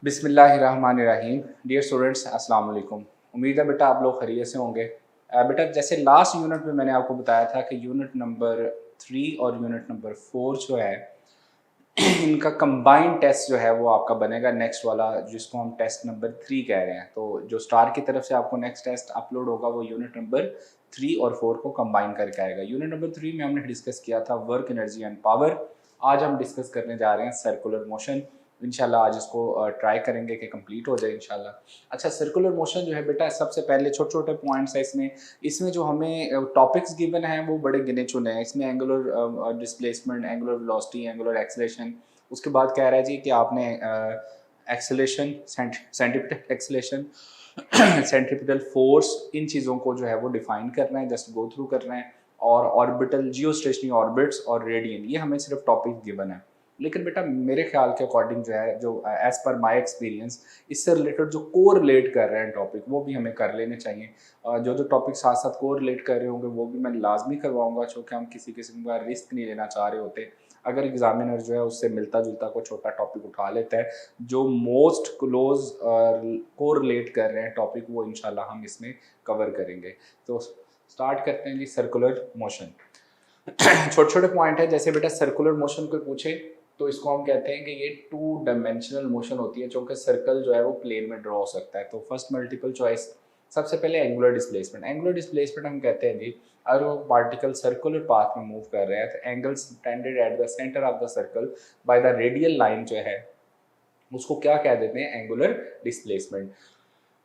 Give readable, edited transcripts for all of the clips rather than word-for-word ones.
बिस्मिल्लाहिर्रहमानिर्रहीम। Dear students, अस्सलाम वालेकुम। उम्मीद है बेटा आप लोग खैरियत से होंगे। बेटा जैसे लास्ट यूनिट में मैंने आपको बताया था कि यूनिट नंबर 3 और यूनिट नंबर 4 जो है इनका कंबाइंड टेस्ट जो है वो आपका बनेगा नेक्स्ट वाला, जिसको हम टेस्ट नंबर 3 कह रहे हैं। तो जो स्टार की तरफ से आपको नेक्स्ट टेस्ट अपलोड होगा वो यूनिट नंबर 3 और 4 को कंबाइन करके आएगा। यूनिट नंबर 3 में हमने डिस्कस किया था वर्क, एनर्जी एंड पावर। आज हम डिस्कस करने जा रहे हैं सर्कुलर मोशन। इंशाल्लाह आज इसको ट्राई करेंगे कि कंप्लीट हो जाए इंशाल्लाह। अच्छा, सर्कुलर मोशन जो है बेटा, सबसे पहले छोटे छोटे पॉइंट्स है इसमें। इसमें जो हमें टॉपिक्स गिवन हैं वो बड़े गिने चुने हैं। इसमें angular displacement, angular velocity, angular acceleration, उसके बाद कह रहा है जी कि आपने acceleration, centripetal acceleration, centripetal force, इन चीज़ों को जो है वो डिफाइन करना है, जस्ट गो थ्रू करना है। और ऑर्बिटल, जियोस्टेशनरी ऑर्बिट्स और रेडियन, ये हमें सिर्फ टॉपिक गिवन है। लेकिन बेटा मेरे ख्याल के अकॉर्डिंग जो है, जो एज़ पर माय एक्सपीरियंस, इससे रिलेटेड जो को रिलेट कर रहे हैं टॉपिक वो भी हमें कर लेने चाहिए। जो जो टॉपिक साथ साथ को रिलेट कर रहे होंगे वो भी मैं लाजमी करवाऊंगा, क्योंकि हम किसी किस्म का रिस्क नहीं लेना चाह रहे होते। अगर एग्जामिनर जो है उससे मिलता जुलता कोई छोटा टॉपिक उठा लेता है जो मोस्ट क्लोज को रिलेट कर रहे हैं टॉपिक, वो इंशाल्लाह हम इसमें कवर करेंगे। तो स्टार्ट करते हैं जी सर्कुलर मोशन। छोटे छोटे पॉइंट है। जैसे बेटा सर्कुलर मोशन को पूछे तो इसको हम कहते हैं कि ये 2 डायमेंशनल मोशन होती है, क्योंकि सर्कल जो है वो प्लेन में ड्रॉ हो सकता है। तो फर्स्ट मल्टीपल चॉइस, सबसे पहले एंगुलर डिस्प्लेसमेंट। एंगुलर डिस्प्लेसमेंट हम कहते हैं जी, अगर वो पार्टिकल सर्कुलर पाथ में मूव कर रहे हैं तो angle standard at the centre of the circle by the radial line जो है उसको क्या कह देते हैं, एंगुलर डिस्प्लेसमेंट।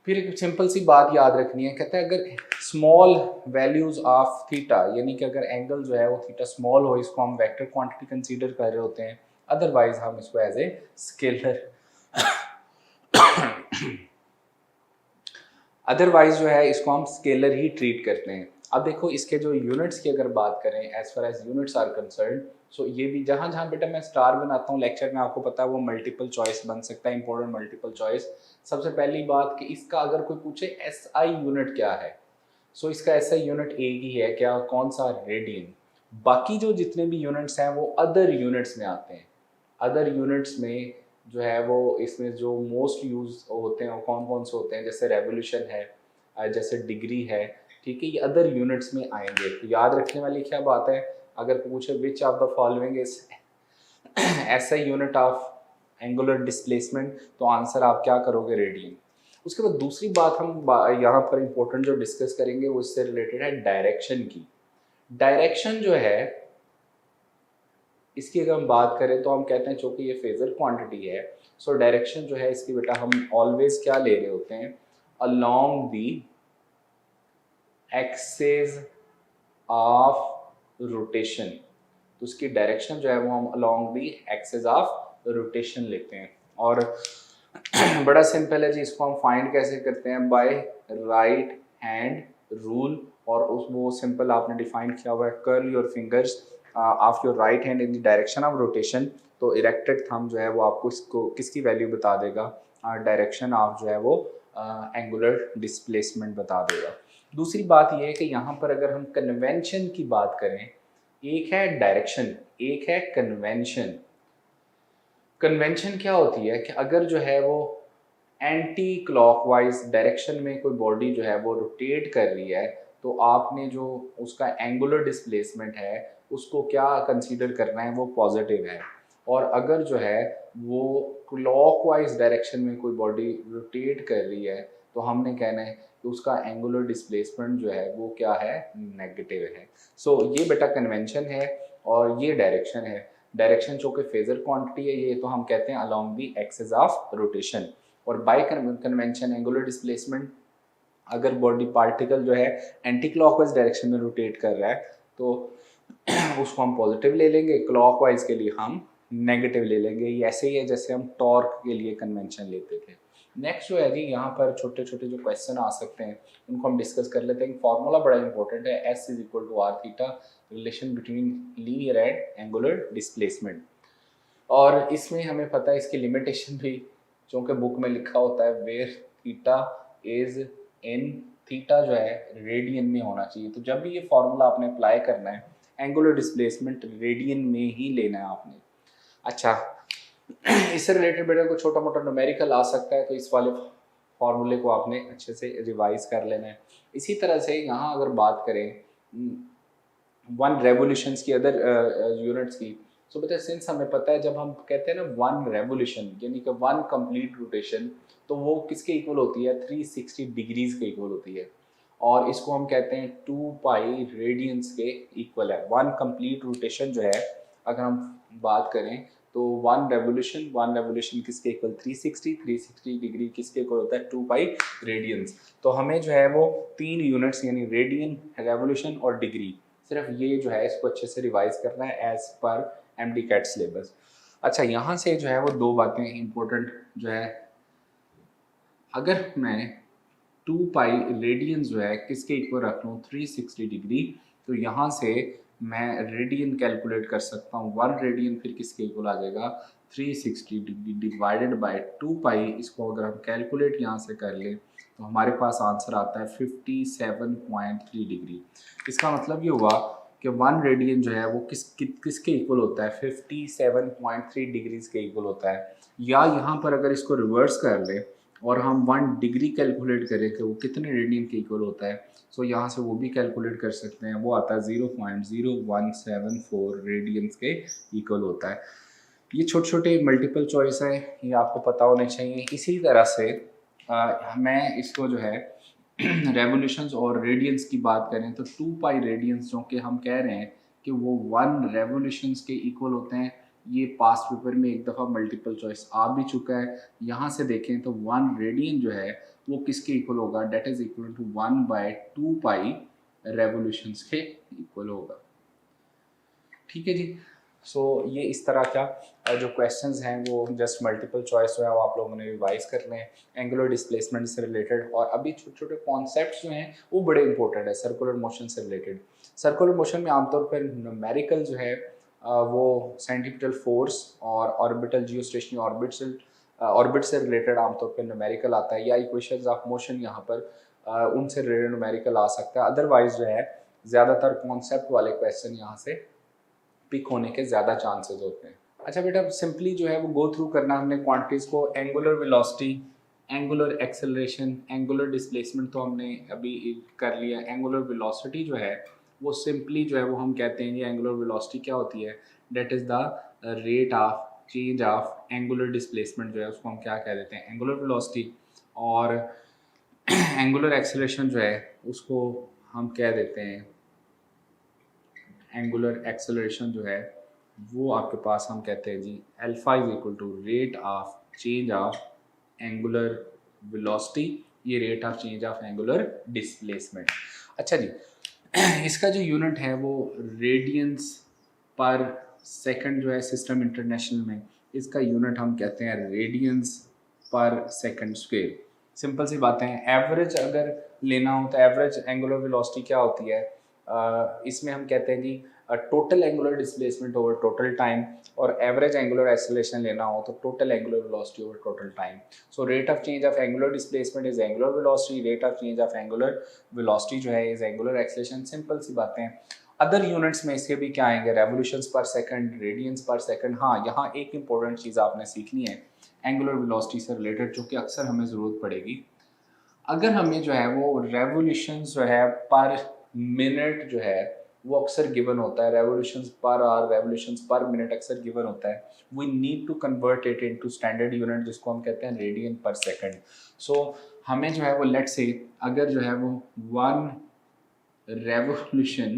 फिर एक सिंपल सी बात याद रखनी है, कहते हैं अगर स्मॉल वैल्यूज ऑफ थीटा, यानी कि अगर एंगल जो है वो थीटा स्मॉल हो, इसको हम वेक्टर क्वांटिटी कंसीडर कर रहे होते हैं। अदरवाइज हम इसको एज ए स्केलर अदरवाइज जो है इसको हम स्केलर ही ट्रीट करते हैं। अब देखो इसके जो यूनिट्स की अगर बात करें, as far as units are concern, so ये भी जहाँ जहाँ बेटा मैं स्टार बनाता हूँ लेक्चर में, आपको पता है वो मल्टीपल चॉइस बन सकता है, इंपॉर्टेंट मल्टीपल चॉइस। सबसे पहली बात कि इसका अगर कोई पूछे एसआई यूनिट क्या है, सो इसका एसआई यूनिट एक ही है क्या, कौन सा, रेडियन। बाकी जो जितने भी यूनिट्स हैं वो अदर यूनिट्स में आते हैं। अदर यूनिट्स में जो है वो इसमें जो मोस्ट यूज होते हैं वो कौन कौन से होते हैं, जैसे रेवोल्यूशन है, जैसे डिग्री है, ठीक है, ये अदर यूनिट्स में आएंगे। तो याद रखने वाली क्या बात है, अगर पूछे which of the following is SI unit of angular displacement, तो आंसर आप क्या करोगे, रेडियन। उसके बाद दूसरी बात हम यहाँ पर इंपॉर्टेंट जो डिस्कस करेंगे वो इससे रिलेटेड है डायरेक्शन की। डायरेक्शन जो है इसकी अगर हम बात करें तो हम कहते हैं चूंकि ये फेजर क्वांटिटी है, सो डायरेक्शन जो है इसकी बेटा हम ऑलवेज क्या ले रहे होते हैं, along the axis of rotation. तो उसकी डायरेक्शन जो है वो हम along the axis of rotation लेते हैं। और बड़ा सिंपल है जी, इसको हम फाइंड कैसे करते हैं, बाय राइट हैंड रूल। और उस वो सिंपल आपने डिफाइन किया हुआ है, curl your fingers of your right hand in the direction of rotation. तो इरेक्टेड थंब जो है वो आपको इसको किसकी वैल्यू बता देगा, डायरेक्शन ऑफ जो है वो एंगुलर डिस्प्लेसमेंट बता देगा। दूसरी बात यह है कि यहाँ पर अगर हम कन्वेंशन की बात करें, एक है डायरेक्शन, एक है कन्वेंशन। कन्वेंशन क्या होती है कि अगर जो है वो एंटी क्लॉकवाइज डायरेक्शन में कोई बॉडी जो है वो रोटेट कर रही है, तो आपने जो उसका एंगुलर डिस्प्लेसमेंट है उसको क्या कंसीडर करना है, वो पॉजिटिव है। और अगर जो है वो क्लॉकवाइज डायरेक्शन में कोई बॉडी रोटेट कर रही है तो हमने कहना है कि उसका एंगुलर डिस्प्लेसमेंट जो है वो क्या है, नेगेटिव है। सो ये बेटा कन्वेंशन है और ये डायरेक्शन है। डायरेक्शन जो कि फेजर क्वांटिटी है, ये तो हम कहते हैं along the axis of rotation. और बाय कन्वेंशन एंगुलर डिस्प्लेसमेंट, अगर बॉडी पार्टिकल जो है एंटी क्लॉकवाइज डायरेक्शन में रोटेट कर रहा है तो उसको हम पॉजिटिव ले लेंगे, क्लॉकवाइज के लिए हम नेगेटिव ले लेंगे। ये ऐसे ही है जैसे हम टॉर्क के लिए कन्वेंशन लेते थे। नेक्स्ट जो है जी, यहाँ पर छोटे छोटे जो क्वेश्चन आ सकते हैं उनको हम डिस्कस कर लेते हैं। फॉर्मूला बड़ा इंपॉर्टेंट है, S is equal to R theta, relation between linear and angular displacement. और इसमें हमें पता है इसकी लिमिटेशन भी, क्योंकि बुक में लिखा होता है where theta is in, theta जो है रेडियन में होना चाहिए। तो जब भी ये फॉर्मूला आपने अप्लाई करना है, एंगुलर डिस्प्लेसमेंट रेडियन में ही लेना है आपने। अच्छा, इससे रिलेटेड बेटा को छोटा मोटा न्यूमेरिकल आ सकता है, तो इस वाले फार्मूले को आपने अच्छे से रिवाइज कर लेना है। इसी तरह से यहाँ अगर बात करें वन रेवोल्यूशंस की, अदर यूनिट्स की, तो बेटा सिंस हमें पता है जब हम कहते हैं ना वन रेवोल्यूशन यानी कि वन कंप्लीट रोटेशन, तो वो किसके इक्वल होती है, 360 डिग्रीज के इक्वल होती है, और इसको हम कहते हैं 2 पाई रेडियंस के इक्वल है। वन कंप्लीट रोटेशन जो है अगर हम बात करें तो वन रेवोल्यूशन किसके इक्वल, 360 डिग्री किसके इक्वल होता है, 2 पाई रेडियंस। तो हमें जो है वो 3 यूनिट्स यानी रेडियन, रेवोल्यूशन और डिग्री, सिर्फ ये जो है इसको अच्छे से रिवाइज करना है as per MD cat syllabus. अच्छा, यहाँ से जो है वो दो बातें इंपॉर्टेंट जो है, अगर मैं 2 पाई रेडियन जो है किसके इक्वल रख लूँ, 360 डिग्री, तो यहाँ से मैं रेडियन कैलकुलेट कर सकता हूँ। 1 रेडियन फिर किसके इक्वल आ जाएगा, 360 डिग्री डिवाइडेड बाय 2 पाई। इसको अगर हम कैलकुलेट यहाँ से कर लें तो हमारे पास आंसर आता है 57.3 डिग्री। इसका मतलब ये हुआ कि 1 रेडियन जो है वो किसके इक्वल होता है, 57.3 डिग्रीज के इक्वल होता है। या यहाँ पर अगर इसको रिवर्स कर ले और हम 1 डिग्री कैलकुलेट करें कि वो कितने रेडियन के इक्वल होता है, सो यहाँ से वो भी कैलकुलेट कर सकते हैं, वो आता है 0.0174 रेडियंस के इक्वल होता है। ये छोटे छोटे मल्टीपल चॉइस है, ये आपको पता होने चाहिए। इसी तरह से मैं इसको जो है रेवोल्यूशंस और रेडियंस की बात करें तो 2 पाई रेडियंस जो कि हम कह रहे हैं कि वो 1 रेवोल्यूशंस के इक्वल होते हैं, ये पास्ट पेपर में एक दफ़ा मल्टीपल चॉइस आ भी चुका है। यहाँ से देखें तो 1 रेडियन जो है वो किसके इक्वल होगा, that is equal to 1/2 pi revolutions के इक्वल होगा। ठीक है जी। सो ये इस तरह का जो क्वेश्चंस हैं वो जस्ट मल्टीपल चॉइस जो है वो आप लोगों ने रिवाइज करने हैं एंगुलर डिस्प्लेसमेंट से रिलेटेड। और अभी छोटे छोटे कॉन्सेप्ट्स जो हैं वो बड़े इंपॉर्टेंट है सर्कुलर मोशन से रिलेटेड। सर्कुलर मोशन में आमतौर पर न्यूमेरिकल जो है वो सेंट्रीपिटल फोर्स और ऑर्बिटल जियोस्टेशनरी ऑर्बिट से रिलेटेड आमतौर पर न्यूमेरिकल आता है, या इक्वेशंस ऑफ मोशन यहाँ पर उनसे रिलेटेड न्यूमेरिकल आ सकता है। अदरवाइज जो है ज़्यादातर कॉन्सेप्ट वाले क्वेश्चन यहाँ से पिक होने के ज़्यादा चांसेस होते हैं। अच्छा बेटा, सिंपली जो है वो गो थ्रू करना हमने क्वांटिटीज़ को, angular velocity, angular acceleration, angular displacement तो हमने अभी कर लिया। एंगुलर वेलोसिटी जो है वो सिंपली जो है वो हम कहते हैं, ये एंगुलर वेलोसिटी क्या होती है, that is the rate of change of angular displacement, जो है उसको हम क्या कह देते हैं, एंगुलर वेलोसिटी। और एंगुलर एक्सेलरेशन जो है उसको हम कह देते हैं, एंगुलर एक्सेलरेशन जो है वो आपके पास हम कहते हैं जी alpha is equal to rate of change of angular velocity, ये rate of change of angular displacement. अच्छा जी, इसका जो यूनिट है वो रेडियंस पर सेकंड जो है सिस्टम इंटरनेशनल में, इसका यूनिट हम कहते हैं रेडियंस पर सेकंड स्क्वायर। सिंपल सी बातें हैं, एवरेज अगर लेना हो तो एवरेज एंगुलर वेलोसिटी क्या होती है, इसमें हम कहते हैं जी total angular displacement over total time, और एवरेज एंगुलर एक्सेलरेशन लेना हो तो total angular velocity over total time. So rate of change of angular displacement is angular velocity, rate of change of angular velocity जो है is angular acceleration. Simple सी बातें हैं। Other units में इसके भी क्या आएंगे, रेवोल्यूशंस पर सेकंड, रेडियंस पर सेकंड। हाँ, यहाँ एक इंपॉर्टेंट चीज़ आपने सीखनी है एंगुलर वेलोसिटी से रिलेटेड, जो कि अक्सर हमें ज़रूरत पड़ेगी। अगर हमें जो है वो रेवोल्यूशंस जो है पर मिनट जो है वो अक्सर गिवन होता है, revolutions per hour, revolutions per minute अक्सर गिवन होता है, we need to convert it into standard unit जिसको हम कहते हैं रेडियन पर सेकंड। सो हमें जो है वो लेट्स से अगर जो है वो 1 रेवोल्यूशन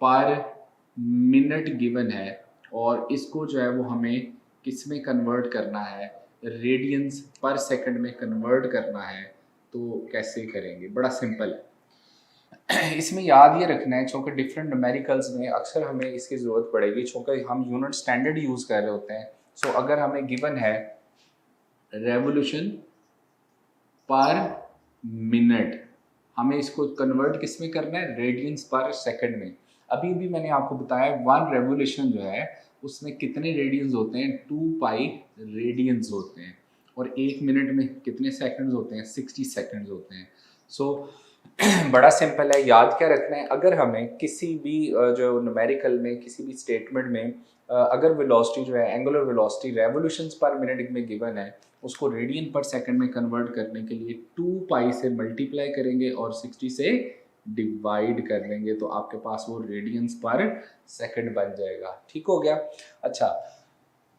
पर मिनट गिवन है और इसको जो है वो हमें किस में कन्वर्ट करना है, रेडियंस पर सेकंड में कन्वर्ट करना है, तो कैसे करेंगे, बड़ा सिंपल है। इसमें याद ये रखना है चूँकि डिफरेंट न्यूमेरिकल्स में अक्सर हमें इसकी ज़रूरत पड़ेगी, चूँकि हम यूनिट स्टैंडर्ड यूज़ कर रहे होते हैं। सो अगर हमें गिवन है रेवोल्यूशन पर मिनट, हमें इसको कन्वर्ट किस में करना है, रेडियंस पर सेकंड में। अभी भी मैंने आपको बताया 1 रेवोल्यूशन जो है उसमें कितने रेडियंस होते हैं, 2 पाई रेडियंस होते हैं, और 1 मिनट में कितने सेकंड्स होते हैं, 60 सेकंड्स होते हैं। सो बड़ा सिंपल है, याद क्या रखना है, अगर हमें किसी भी जो न्यूमेरिकल में किसी भी स्टेटमेंट में अगर वेलोसिटी जो है angular velocity revolutions per minute में गिवन है, उसको रेडियन पर सेकंड में कन्वर्ट करने के लिए 2 पाई से मल्टीप्लाई करेंगे और 60 से डिवाइड कर देंगे, तो आपके पास वो रेडियंस पर सेकंड बन जाएगा। ठीक हो गया। अच्छा,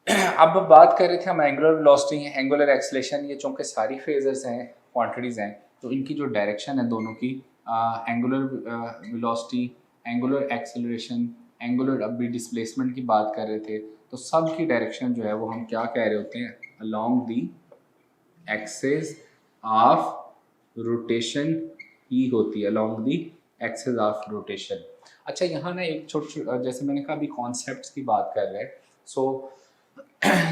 अब बात कर रहे थे हम एंगुलर वेलोसिटी, एंगुलर एक्सेलेरेशन, ये चूँकि सारी फेजर्स हैं, क्वांटिटीज़ हैं, तो इनकी जो डायरेक्शन है दोनों की, angular velocity, angular acceleration, angular अभी डिस्प्लेसमेंट की बात कर रहे थे, तो सब की डायरेक्शन जो है वो हम क्या कह रहे होते हैं, along the axis of rotation ही होती है, along the axis of rotation. अच्छा, यहाँ ना एक जैसे मैंने कहा अभी कॉन्सेप्ट्स की बात कर रहे हैं, सो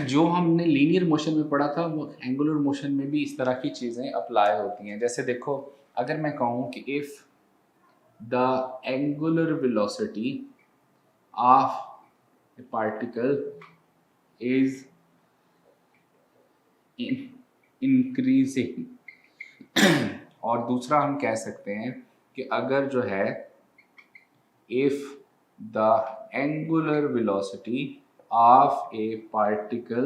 जो हमने लीनियर मोशन में पढ़ा था वो एंगुलर मोशन में भी इस तरह की चीज़ें अप्लाई होती हैं। जैसे देखो, अगर मैं कहूँ कि if the angular velocity of A particle is increasing, और दूसरा हम कह सकते हैं कि अगर जो है if the angular velocity of a particle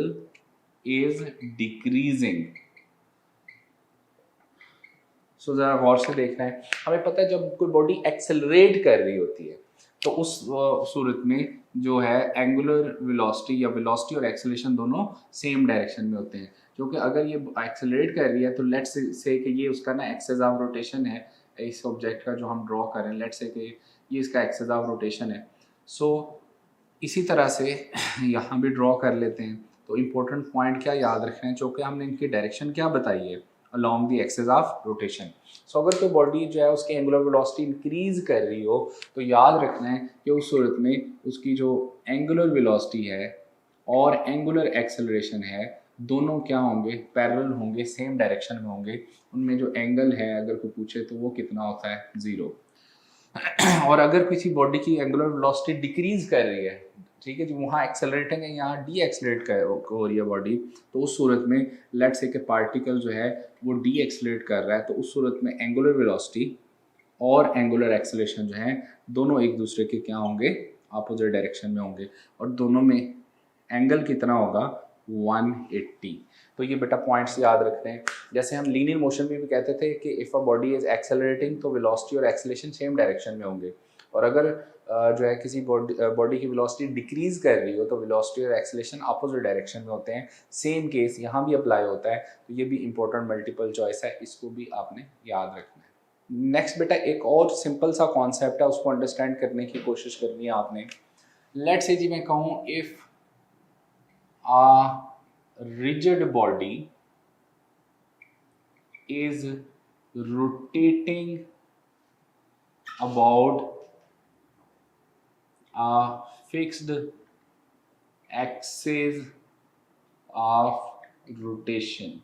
is decreasing। सो ज़रा गौर से देखना है, हमें पता है जब कोई बॉडी एक्सेलरेट कर रही होती है तो उस सूरत में जो है एंगुलर वेलोसिटी या वेलोसिटी और एक्सेलरेशन दोनों सेम डायरेक्शन में होते हैं, क्योंकि अगर ये एक्सेलरेट कर रही है तो लेट्स से कि ये उसका ना एक्सेस ऑफ रोटेशन है, इस ऑब्जेक्ट का जो हम ड्रॉ करें, लेट्स से कि ये इसका एक्सेस ऑफ रोटेशन है। सो इसी तरह से यहाँ भी ड्रॉ कर लेते हैं, तो इम्पोर्टेंट पॉइंट क्या याद रखना है, चूँकि हमने इनकी डायरेक्शन क्या बताई है, along the axis of rotation. So अगर कोई बॉडी जो है उसकी एंगुलर वेलोसिटी इंक्रीज कर रही हो तो याद रखना है कि उस सूरत में उसकी जो एंगुलर वेलोसिटी है और एंगुलर एक्सेलरेशन है दोनों क्या होंगे, पैरेलल होंगे, सेम डायरेक्शन में होंगे। उनमें जो एंगल है अगर कोई पूछे तो वो कितना होता है, 0। और अगर किसी बॉडी की एंगुलर वेलोसिटी डिक्रीज कर रही है, ठीक है जी, वहाँ एक्सेलरेटिंग है, यहाँ डी एक्सेलरेट हो रही है बॉडी, तो उस सूरत में लेट्स से कि पार्टिकल जो है वो डी एक्सेलरेट कर रहा है, तो उस सूरत में एंगुलर वेलोसिटी और एंगुलर एक्सेलरेशन जो है दोनों एक दूसरे के क्या होंगे, अपोजिट डायरेक्शन में होंगे, और दोनों में एंगल कितना होगा, 180। तो ये बेटा पॉइंट्स याद रखते हैं। जैसे हम लीनियर मोशन में भी कहते थे कि if a body is accelerating तो वेलोसिटी और एक्सेलरेशन सेम डायरेक्शन में होंगे, और अगर जो है किसी बॉडी की वेलोसिटी डिक्रीज कर रही हो तो वेलोसिटी और एक्सेलरेशन अपोजिट डायरेक्शन में होते हैं। सेम केस यहाँ भी अप्लाई होता है, तो ये भी इंपॉर्टेंट मल्टीपल चॉइस है, इसको भी आपने याद रखना है। नेक्स्ट बेटा एक और सिंपल सा कॉन्सेप्ट है, उसको अंडरस्टैंड करने की कोशिश करनी है आपने। लेट्स से जी मैं कहूँ if a rigid body is rotating about a fixed axis of rotation।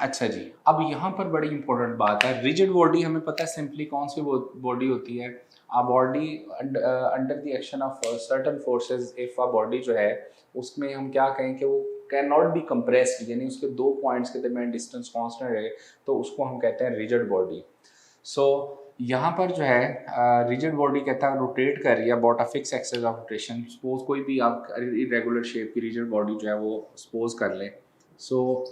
अच्छा जी, अब यहाँ पर बड़ी इंपॉर्टेंट बात है, रिजिड बॉडी हमें पता है सिंपली कौन सी बॉडी होती है, a body under the action of certain forces. If a body जो है उसमें हम क्या कहें कि वो कैन नॉट बी कंप्रेस्ड, यानी उसके दो पॉइंट्स के दरमियान डिस्टेंस कांस्टेंट रहे, तो उसको हम कहते हैं रिजिड बॉडी। सो यहाँ पर जो है रिजिड बॉडी कहता है रोटेट कर रही है about a fix axis of rotation. Suppose कोई भी आप इरेगुलर शेप की रिजिड बॉडी जो है वो सपोज कर लें। सो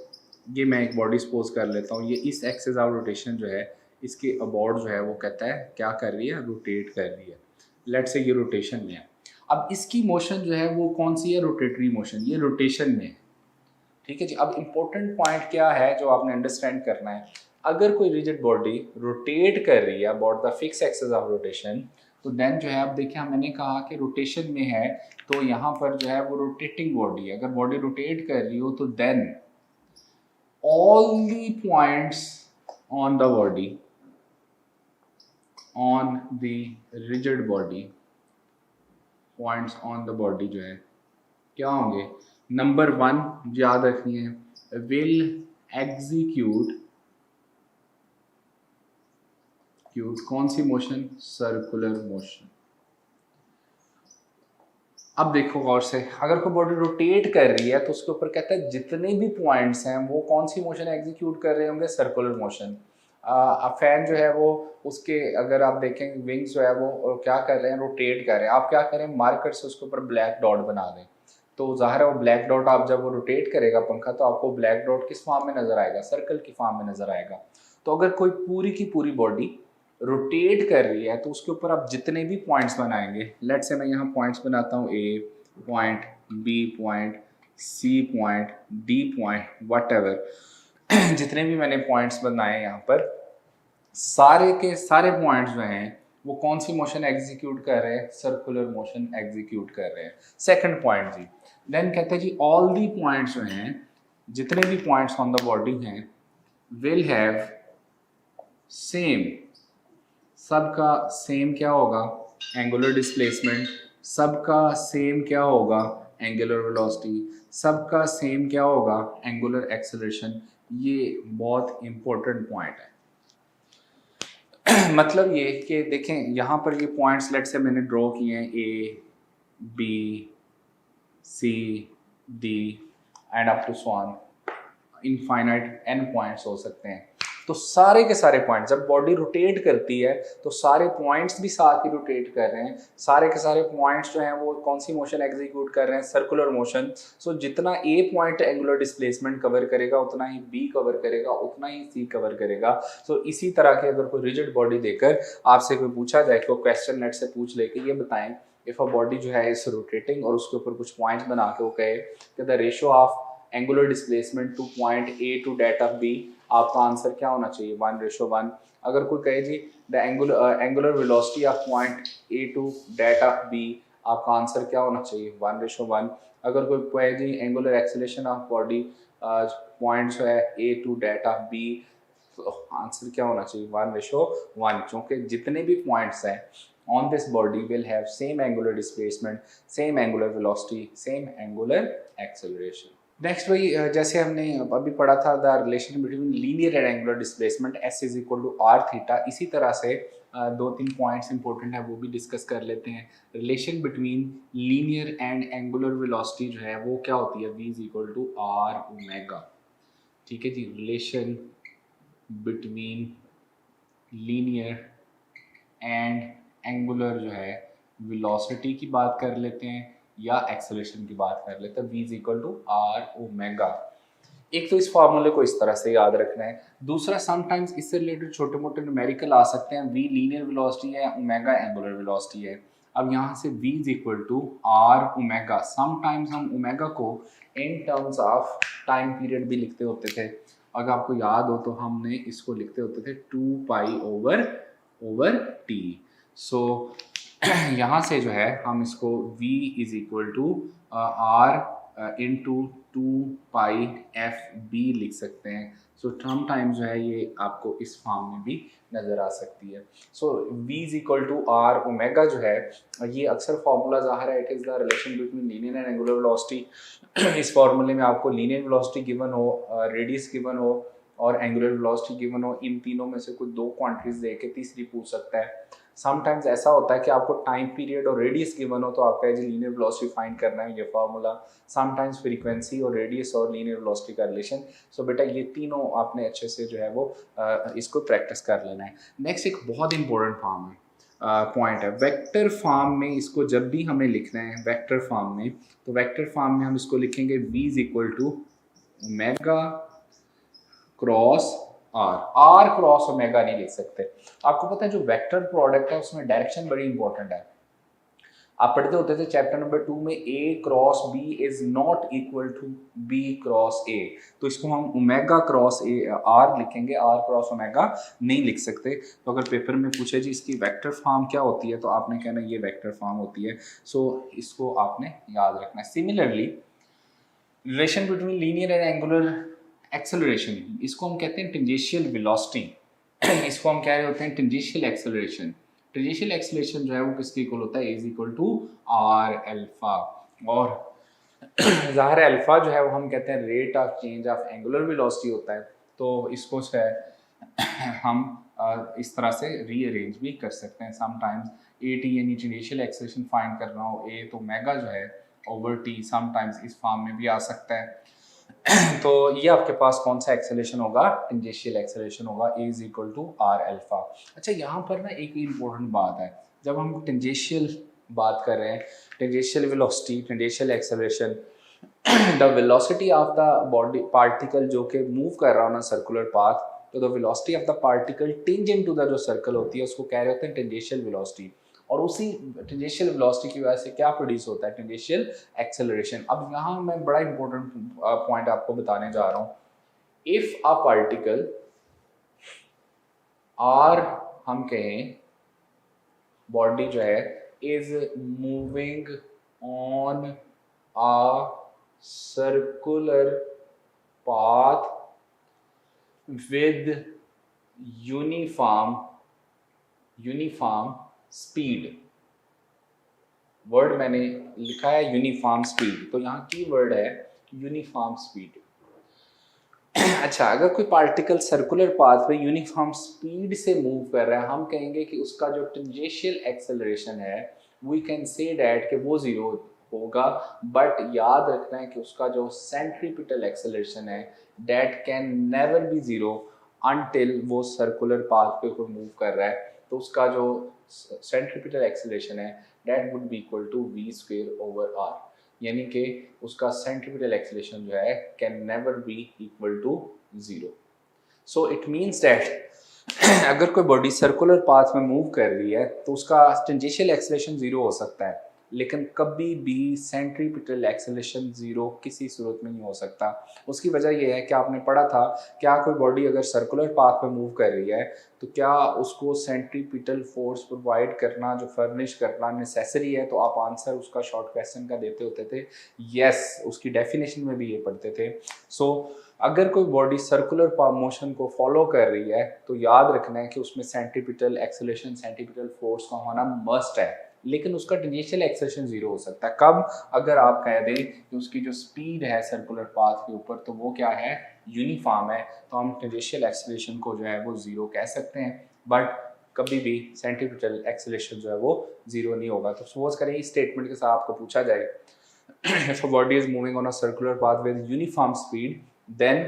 ये मैं एक बॉडी सपोज कर लेता हूँ, ये इस एक्सिस ऑफ रोटेशन जो है इसके अबाउट जो है वो कहता है क्या कर रही है, रोटेट कर रही है। लेट से ये रोटेशन में है, अब इसकी मोशन जो है वो कौन सी है, रोटेटरी मोशन, ये रोटेशन में है। ठीक है जी, अब इम्पोर्टेंट पॉइंट क्या है जो आपने अंडरस्टैंड करना है, अगर कोई रिजिड बॉडी रोटेट कर रही है about the fix axis of rotation, तो देन जो है अब देखिए मैंने कहा कि रोटेशन में है, तो यहाँ पर जो है वो रोटेटिंग बॉडी है। अगर बॉडी रोटेट कर रही हो तो then all the points on the body, on the rigid body, points on the body जो है क्या होंगे, नंबर 1 याद रखनी है, will execute कौन सी मोशन, सर्कुलर मोशन। अब देखो गौर से, अगर कोई बॉडी रोटेट कर रही है तो उसके ऊपर कहता है जितने भी पॉइंट्स हैं वो कौन सी मोशन एग्जीक्यूट कर रहे होंगे, सर्कुलर मोशन। अब फैन जो है वो उसके अगर आप देखें विंग्स जो है वो क्या कर रहे हैं, रोटेट कर रहे हैं। आप क्या करें, मार्कर से उसके ऊपर ब्लैक डॉट बना दें, तो ज़ाहिर है वो ब्लैक डॉट आप जब वो रोटेट करेगा पंखा तो आपको ब्लैक डॉट किस फॉर्म में नज़र आएगा, सर्कल की फॉर्म में नज़र आएगा। तो अगर कोई पूरी की पूरी बॉडी रोटेट कर रही है तो उसके ऊपर आप जितने भी पॉइंट्स बनाएंगे, लेट से मैं यहाँ पॉइंट्स बनाता हूँ, A point, B point, C point, D point, whatever जितने भी मैंने पॉइंट्स बनाए यहाँ पर, सारे के सारे पॉइंट्स जो हैं वो कौन सी मोशन एग्जीक्यूट कर रहे हैं, सर्कुलर मोशन एग्जीक्यूट कर रहे हैं। सेकंड पॉइंट जी, देन कहते हैं जी ऑल दी पॉइंट्स जो हैं, जितने भी पॉइंट्स ऑन द बॉडी हैं, विल हैव सेम, सबका सेम क्या होगा, एंगुलर डिस्प्लेसमेंट, सबका सेम क्या होगा, एंगुलर वेलोसिटी, सबका सेम क्या होगा, एंगुलर एक्सेलरेशन। ये बहुत इंपॉर्टेंट पॉइंट है। मतलब ये कि देखें यहाँ पर ये पॉइंट्स लेट से मैंने ड्रॉ किए हैं, A B C D and up to so on, infinite N points हो सकते हैं। तो सारे के सारे पॉइंट्स जब बॉडी रोटेट करती है तो सारे पॉइंट्स भी साथ ही रोटेट कर रहे हैं। सारे के सारे पॉइंट्स जो हैं वो कौन सी मोशन एग्जीक्यूट कर रहे हैं, सर्कुलर मोशन। सो जितना A point angular displacement cover करेगा उतना ही बी कवर करेगा, उतना ही सी कवर करेगा। सो इसी तरह की अगर कोई रिजिड बॉडी देकर आपसे कोई पूछा जाए, कोई क्वेश्चन नेट से पूछ ले कि ये बताएं इफ अ बॉडी जो है इस रोटेटिंग और उसके ऊपर कुछ पॉइंट्स बना के वो कहे कि the ratio of angular displacement to point A to that of B, आपका आंसर क्या होना चाहिए, 1:1। अगर कोई कहे जी the angular velocity of point A to that of B, आपका आंसर क्या होना चाहिए, 1:1। अगर कोई कहे जी angular acceleration of body point जो है A to that of B, तो आंसर क्या होना चाहिए, 1:1, क्योंकि जितने भी पॉइंट्स हैं on this body will have same angular displacement, same angular velocity, same angular acceleration. Next वही जैसे हमने अभी पढ़ा था the relation between linear and angular displacement S is equal to R theta. इसी तरह से दो तीन पॉइंट्स इंपॉर्टेंट है वो भी डिस्कस कर लेते हैं। Relation between linear and angular velocity जो है वो क्या होती है, V is equal to R omega. ठीक है जी, relation between linear and angular जो है वेलोसिटी की बात कर लेते हैं या एक्सेलरेशन की बात कर लेते हैं, v is equal to R omega. एक तो इस फॉर्मूले को इस तरह से याद रखना है। दूसरा समटाइम्स इससे रिलेटेड छोटे मोटे न्यूमेरिकल आ सकते हैं, v लीनियर वेलोसिटी है, ओमेगा एंगुलर वेलोसिटी है। अब यहाँ से v is equal to R omega, sometimes हम ओमेगा को in terms of time period भी लिखते होते थे। अगर आपको याद हो तो हमने इसको लिखते होते थे 2 ओवर टी। सो यहाँ से जो है हम इसको v is equal to R into 2πfb लिख सकते हैं। सो टर्म टाइम जो है ये आपको इस फॉर्म में भी नज़र आ सकती है। So v is equal to R omega जो है ये अक्सर फार्मूला ज़ाहिर है, it is the relation between linear and angular velocity. इस फार्मूले में आपको लीनियर वेलोसिटी गिवन हो, रेडियस गिवन हो और एंगुलर वेलोसिटी गिवन हो, इन तीनों में से कोई दो क्वांटिटीज दे के तीसरी पूछ सकता है। समटाइम्स ऐसा होता है कि आपको टाइम पीरियड और रेडियस गिवन हो तो आपका एज लीनियर वेलोसिटी फाइंड करना है, ये फार्मूला। समटाइम्स फ्रीक्वेंसी और रेडियस और लीनियर वेलोसिटी का रिलेशन। सो बेटा ये तीनों आपने अच्छे से जो है वो इसको प्रैक्टिस कर लेना है। नेक्स्ट एक बहुत इंपॉर्टेंट फॉर्म है, पॉइंट है वेक्टर फॉर्म में। इसको जब भी हमें लिखना है वेक्टर फॉर्म में, तो वेक्टर फॉर्म में हम इसको लिखेंगे v is equal to omega cross R cross omega नहीं लिख सकते। आपको पता है जो वेक्टर प्रोडक्ट है उसमें डायरेक्शन बड़ी इंपॉर्टेंट है। आप पढ़ते होते थे चैप्टर नंबर 2 में a cross b is not equal to b cross a, तो इसको हम ओमेगा क्रॉस a r लिखेंगे, r क्रॉस ओमेगा नहीं लिख सकते। तो अगर पेपर में पूछे जी इसकी वेक्टर फॉर्म क्या होती है तो आपने कहना ये वेक्टर फॉर्म होती है। सो इसको आपने याद रखना है। Similarly relation between linear and angular acceleration, इसको हम कहते हैं टेंजेंशियल वेलोसिटी। इसको हम कह रहे होते हैं टेंजेंशियल एक्सेलरेशन। टेंजेंशियल एक्सेलरेशन जो है वो किसके इक्वल होता है, is equal to R alpha. और ज़ाहिर है अल्फा जो है वो हम कहते हैं rate of change of angular velocity होता है। तो इसको जो है हम इस तरह से रीअरेंज भी कर सकते हैं। समटाइम्स ए टी यानी टेंजेंशियल एक्सेलरेशन फाइंड करना हो, ए तो ओमेगा जो है ओवर टी समटाइम्स इस फॉर्म में भी आ सकता है। तो ये आपके पास कौन सा एक्सेलरेशन होगा, टेंजेंशियल एक्सेलरेशन होगा, A is equal to R alpha. अच्छा यहाँ पर ना एक इम्पोर्टेंट बात है, जब हम टेंजेंशियल बात कर रहे हैं, tangential velocity, tangential acceleration, the velocity of the body particle जो कि मूव कर रहा हो ना सर्कुलर पाथ, तो the velocity of the particle tangent to the जो सर्कल होती है उसको कह रहे होते हैं टेंजेंशियल वेलोसिटी। और उसी टेंजेंशियल वेलोसिटी की वजह से क्या प्रोड्यूस होता है, टेंजेंशियल एक्सेलरेशन। अब यहाँ मैं बड़ा इंपॉर्टेंट पॉइंट आपको बताने जा रहा हूँ। इफ अ पार्टिकल आर, हम कहें बॉडी जो है is moving on a circular path with uniform speed। Word मैंने लिखा है यूनिफॉर्म स्पीड, तो यहाँ की वर्ड है यूनिफॉर्म स्पीड। अच्छा, अगर कोई पार्टिकल सर्कुलर पाथ पे यूनिफॉर्म स्पीड से मूव कर रहा है, हम कहेंगे कि उसका जो टेंजेंशियल एक्सेलरेशन है वी कैन से डैट कि वो जीरो होगा। बट याद रखना है कि उसका जो सेंट्रीपिटल एक्सेलरेशन है that can never be zero until वो सर्कुलर पाथ पे कोई मूव कर रहा है। तो उसका जो सेंट्रीपिटल एक्सेलरेशन है that would be equal to V square over R, यानी कि उसका सेंट्रीपिटल एक्सेलरेशन जो है can never be equal to zero. So it means that अगर कोई बॉडी सर्कुलर पाथ में मूव कर रही है तो उसका टेंजेंशियल एक्सेलरेशन जीरो हो सकता है, लेकिन कभी भी सेंट्रीपिटल एक्सेलरेशन जीरो किसी सूरत में नहीं हो सकता। उसकी वजह यह है कि आपने पढ़ा था, क्या कोई बॉडी अगर सर्कुलर पाथ में मूव कर रही है तो क्या उसको सेंट्रीपिटल फोर्स प्रोवाइड करना, जो फर्निश करना नेसेसरी है? तो आप आंसर उसका शॉर्ट क्वेश्चन का देते होते थे यस, उसकी डेफिनेशन में भी ये पढ़ते थे। सो अगर कोई बॉडी सर्कुलर मोशन को फॉलो कर रही है तो याद रखना है कि उसमें सेंट्रीपिटल एक्सेलरेशन, सेंट्रीपिटल फोर्स का होना मस्ट है, लेकिन उसका टेंजेंशियल एक्सेलरेशन जीरो हो सकता है। कब? अगर आप कह दें कि उसकी जो स्पीड है सर्कुलर पाथ के ऊपर तो वो क्या है, यूनिफॉर्म है, तो हम टेंजेंशियल एक्सेलरेशन को जो है वो जीरो कह सकते हैं। बट कभी भी सेंट्रीपिटल एक्सेलरेशन जो है वो जीरो नहीं होगा। तो सपोज करें इस स्टेटमेंट के साथ आपको पूछा जाए if a body is moving on a circular path with uniform speed then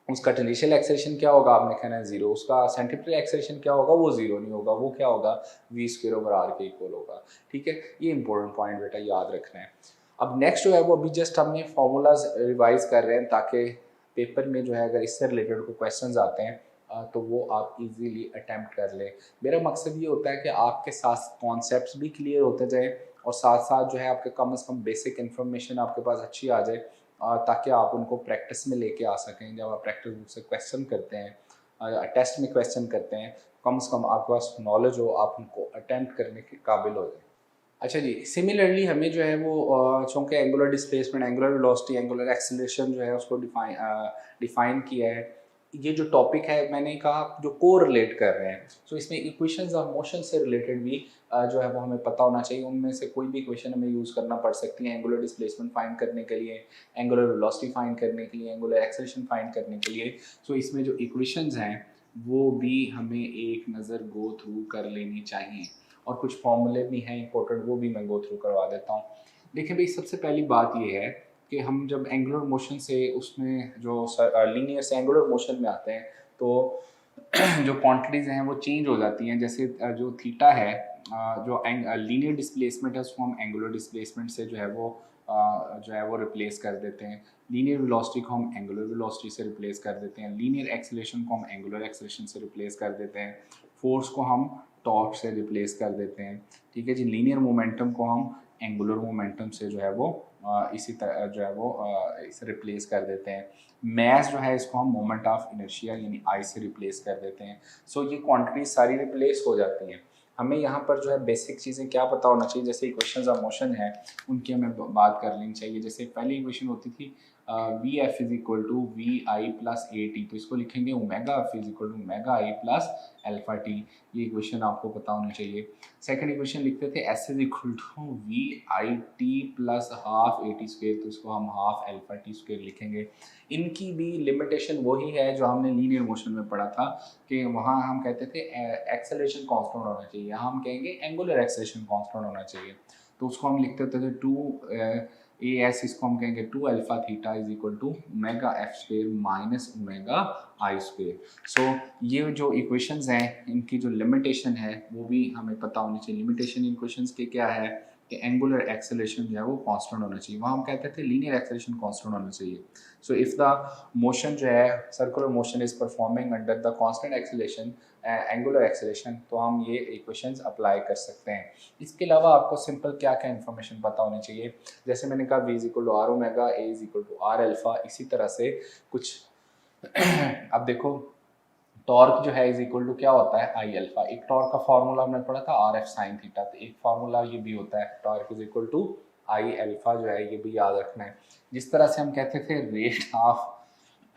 उसका टेंजेंशियल एक्सेलरेशन क्या होगा, आपने कहना है जीरो। उसका सेंट्रीपिटल एक्सेलरेशन क्या होगा, वो जीरो नहीं होगा, वो क्या होगा, वी स्क्वायर ओवर आर के इक्वल होगा। ठीक है, ये इंपॉर्टेंट पॉइंट बेटा याद रखना है। अब नेक्स्ट जो है वो अभी जस्ट हमने फार्मूलाज रिवाइज कर रहे हैं ताकि पेपर में जो है अगर इससे रिलेटेड कोई क्वेश्चंस आते हैं तो वो आप इजीली अटेम्प्ट कर लें। मेरा मकसद ये होता है कि आपके साथ कॉन्सेप्ट्स भी क्लियर होते जाए और साथ साथ जो है आपके कम से कम बेसिक इन्फॉर्मेशन आपके पास अच्छी आ जाए ताकि आप उनको प्रैक्टिस में लेके आ सकें। जब आप प्रैक्टिस बुक से क्वेश्चन करते हैं, टेस्ट में क्वेश्चन करते हैं, कम से कम आपके पास नॉलेज हो, आप उनको अटेम्प्ट करने के काबिल हो जाए। अच्छा जी, सिमिलरली हमें जो है वो चूँकि angular displacement, angular velocity, angular acceleration जो है उसको डिफाइन किया है। ये जो टॉपिक है मैंने कहा जो को रिलेट कर रहे हैं, सो इसमें इक्वेशंस ऑफ मोशन से रिलेटेड भी जो है वो हमें पता होना चाहिए। उनमें से कोई भी इक्वेशन हमें यूज़ करना पड़ सकती है एंगुलर डिस्प्लेसमेंट फाइंड करने के लिए, एंगुलर वेलोसिटी फाइंड करने के लिए, एंगुलर एक्सेलरेशन फाइंड करने के लिए। सो इसमें जो इक्वेशंस हैं वो भी हमें एक नज़र गो थ्रू कर लेनी चाहिए और कुछ फॉर्मूले भी हैं इंपॉर्टेंट, वो भी मैं गो थ्रू करवा देता हूँ। देखिए भाई, सबसे पहली बात ये है कि हम जब एंगुलर मोशन से उसमें जो लीनियर से एंगुलर मोशन में आते हैं तो जो क्वांटिटीज़ हैं वो चेंज हो जाती हैं। जैसे जो थीटा है, जो लीनियर डिस्प्लेसमेंट है उसको हम एंगुलर डिस्प्लेसमेंट से जो है वो रिप्लेस कर देते हैं। लीनियर वेलोसिटी को हम एंगुलर वेलोसिटी से रिप्लेस कर देते हैं। लीनियर एक्सेलरेशन को हम एंगुलर एक्सेलरेशन से रिप्लेस कर देते हैं। फोर्स को हम टॉर्क से रिप्लेस कर देते हैं। ठीक है जी, लीनियर मोमेंटम को हम एंगुलर मोमेंटम से जो है वो इसी तरह जो है वो इसे रिप्लेस कर देते हैं। मैस जो है इसको हम मोमेंट ऑफ इनर्शिया यानी आई से रिप्लेस कर देते हैं। सो ये क्वांटिटी सारी रिप्लेस हो जाती हैं। हमें यहाँ पर जो है बेसिक चीज़ें क्या पता होना चाहिए, जैसे इक्वेशंस ऑफ मोशन है उनकी हमें बात कर लेनी चाहिए। जैसे पहली इक्वेशन होती थी V F is equal to V I plus A T, तो इसको लिखेंगे omega F is equal to omega I plus alpha T. ये इक्वेशन आपको पता होनी चाहिए। सेकंड इक्वेशन लिखते थे S is equal to V I T plus half A T square, तो इसको हम हाफ अल्फा टी स्क्वेयर लिखेंगे। इनकी भी लिमिटेशन वही है जो हमने लीनियर मोशन में पढ़ा था कि वहाँ हम कहते थे एक्सेलरेशन कांस्टेंट होना चाहिए, यहाँ हम कहेंगे एंगुलर एक्सेलरेशन कांस्टेंट होना चाहिए। तो उसको हम लिखते होते थे टू ए एस इसको हम कहेंगे 2 alpha theta is equal to omega F squared minus omega I squared. So ये जो इक्वेशंस हैं इनकी जो लिमिटेशन है वो भी हमें पता होनी चाहिए। लिमिटेशन इन इक्वेशंस के क्या है कि एंगुलर एक्सेलरेशन जो है वो कांस्टेंट होना चाहिए। वहाँ हम कहते थे लीनियर एक्सेलरेशन कांस्टेंट होना चाहिए। सो इफ़ द मोशन जो है circular motion is performing under the constant acceleration angular acceleration, तो हम ये इक्वेशंस अप्लाई कर सकते हैं। इसके अलावा आपको सिंपल क्या क्या इन्फॉर्मेशन पता होनी चाहिए, जैसे मैंने कहा v is equal to R omega, A is equal to R alpha. इसी तरह से कुछ अब देखो टॉर्क जो है इज इक्वल टू क्या होता है आई अल्फा। एक टॉर्क का फार्मूला हमने पढ़ा था आर एफ साइन थीटा, तो एक फार्मूला ये भी होता है torque is equal to I alpha जो है, ये भी याद रखना है। जिस तरह से हम कहते थे rate of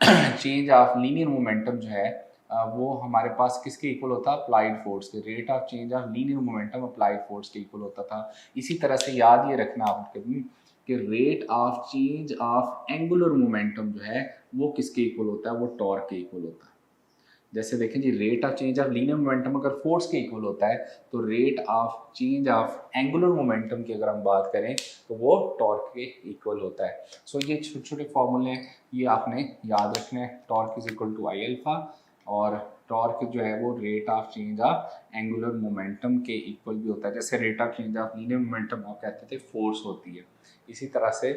change of linear momentum जो है वो हमारे पास किसके इक्वल होता है, अप्लाइड फोर्स के। Rate of change of linear momentum applied force के इक्वल होता था। इसी तरह से याद ये रखना आपके कि rate of change of angular momentum जो है वो किसके इक्वल होता है, वो टॉर्क के इक्वल होता है। जैसे देखें जी, rate of change of linear momentum अगर फोर्स के इक्वल होता है तो rate of change of angular momentum की अगर हम बात करें तो वो टॉर्क के इक्वल होता है। सो ये छोटे छोटे फॉर्मूले ये आपने याद रखने हैं। Torque is equal to I alpha और टॉर्क जो है वो rate of change of angular momentum के इक्वल भी होता है। जैसे rate of change of linear momentum आप कहते थे फोर्स होती है, इसी तरह से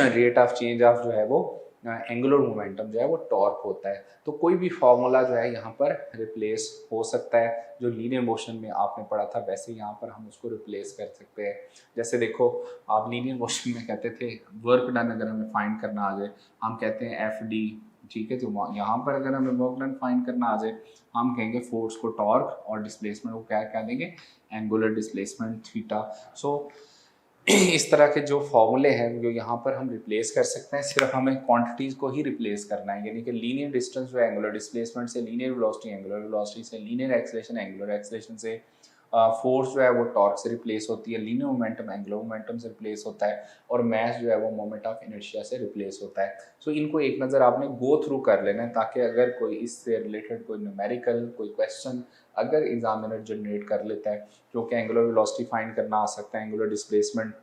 रेट ऑफ चेंज ऑफ जो है वो एंगुलर मोमेंटम जो है वो टॉर्क होता है। तो कोई भी फार्मूला जो है यहाँ पर रिप्लेस हो सकता है। जो लीनियर मोशन में आपने पढ़ा था वैसे यहाँ पर हम उसको रिप्लेस कर सकते हैं। जैसे देखो आप लीनियर मोशन में कहते थे वर्क डन अगर हमें फाइंड करना आ जाए हम कहते हैं एफ डी, ठीक है। तो यहाँ पर अगर हमें वर्क डन फाइंड करना आ जाए हम कहेंगे फोर्स को टॉर्क और डिस्प्लेसमेंट को क्या कह देंगे, एंगुलर डिस्प्लेसमेंट थीटा। सो इस तरह के जो फॉर्मूले हैं जो यहाँ पर हम रिप्लेस कर सकते हैं, सिर्फ हमें क्वांटिटीज़ को ही रिप्लेस करना है। यानी कि लीनियर डिस्टेंस जो है एंगुलर डिस्प्लेसमेंट से, लीनियर वेलोसिटी एंगुलर वेलोसिटी से, लीनियर एक्सेलरेशन एंगुलर एक्सेलरेशन से, फोर्स जो है वो टॉर्क से रिप्लेस होती है, लीनियर मोमेंटम एंगुलर मोमेंटम से रिप्लेस होता है और मास जो है वो मोमेंट ऑफ इनर्शिया से रिप्लेस होता है। सो इनको एक नज़र आपने गो थ्रू कर लेना है ताकि अगर कोई इससे रिलेटेड कोई न्यूमेरिकल कोई क्वेश्चन अगर एग्जामिनर जनरेट कर लेता है जो कि एंगुलर वेलोसिटी फाइंड करना आ सकता है, एंगुलर डिस्प्लेसमेंट,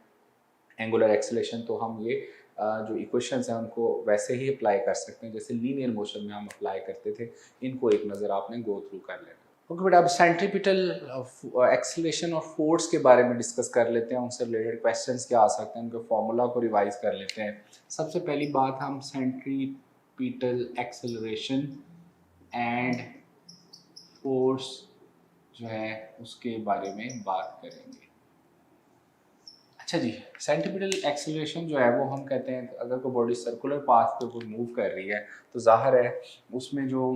एंगुलर एक्सेलरेशन, तो हम ये जो इक्वेशंस हैं उनको वैसे ही अप्लाई कर सकते हैं जैसे लीनियर मोशन में हम अप्लाई करते थे। इनको एक नज़र आपने गो थ्रू कर लेना। ओके बेटा, अब सेंट्रीपिटल एक्सेलरेशन और फोर्स के बारे में डिस्कस कर लेते हैं। उनसे रिलेटेड क्वेश्चंस क्या आ सकते हैं, उनके फॉर्मूला को रिवाइज कर लेते हैं। सबसे पहली बात हम सेंट्रीपिटल एक्सेलरेशन एंड फोर्स जो है उसके बारे में बात करेंगे। अच्छा जी, सेंट्रीपिटल एक्सेलरेशन जो है वो हम कहते हैं अगर कोई बॉडी सर्कुलर पाथ पे कोई मूव कर रही है तो जाहिर है उसमें जो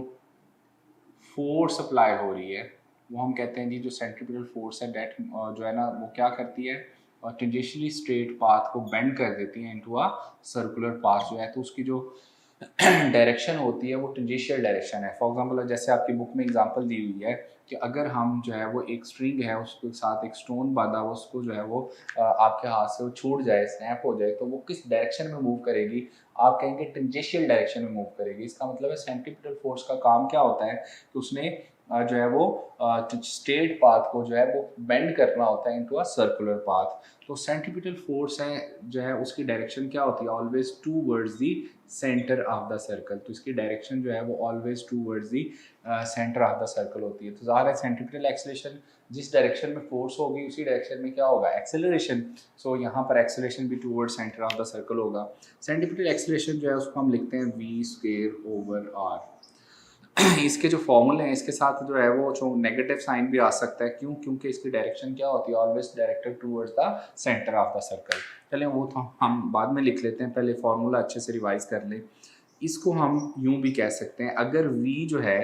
फोर्स अप्लाई हो रही है वो हम कहते हैं जी जो सेंट्रीपिटल फोर्स है डेट जो है ना वो क्या करती है और टेंजेंशियली स्ट्रेट पाथ को बेंड कर देती है इनटू अ सर्कुलर पाथ जो है। तो उसकी जो डायरेक्शन होती है वो टेंजेंशियल डायरेक्शन है। फॉर एग्जांपल जैसे आपकी बुक में एग्जांपल दी हुई है कि अगर हम जो है वो एक स्ट्रिंग है उसके साथ एक स्टोन बांधा हुआ उसको जो है वो आपके हाथ से वो छूट जाए, स्नैप हो जाए, तो वो किस डायरेक्शन में मूव करेगी, आप कहेंगे टेंजेंशियल डायरेक्शन में मूव करेगी। इसका मतलब है सेंट्रीपिटल फोर्स का काम क्या होता है कि उसने जो है वो स्ट्रेट पाथ को जो है वो बेंड करना होता है इनटू अ सर्कुलर पाथ। तो सेंट्रीपिटल फोर्स है जो है उसकी डायरेक्शन क्या होती है, always towards the centre of the circle. तो इसकी डायरेक्शन जो है वो always towards the centre of the circle होती है। तो ज़ाहिर है सेंट्रीपिटल एक्सेलरेशन जिस डायरेक्शन में फोर्स होगी उसी डायरेक्शन में क्या होगा, एक्सेलरेशन। सो यहाँ पर एक्सेलरेशन भी toward centre of the circle होगा। सेंट्रीपिटल एक्सेलरेशन जो है उसको हम लिखते हैं v स्क्वायर ओवर r। इसके जो फॉर्मूले हैं इसके साथ जो है वो जो नेगेटिव साइन भी आ सकता है, क्यों, क्योंकि इसकी डायरेक्शन क्या होती है, always directed towards the centre of the circle. चलें वो तो हम बाद में लिख लेते हैं, पहले फार्मूला अच्छे से रिवाइज कर लें। इसको हम यूं भी कह सकते हैं, अगर v जो है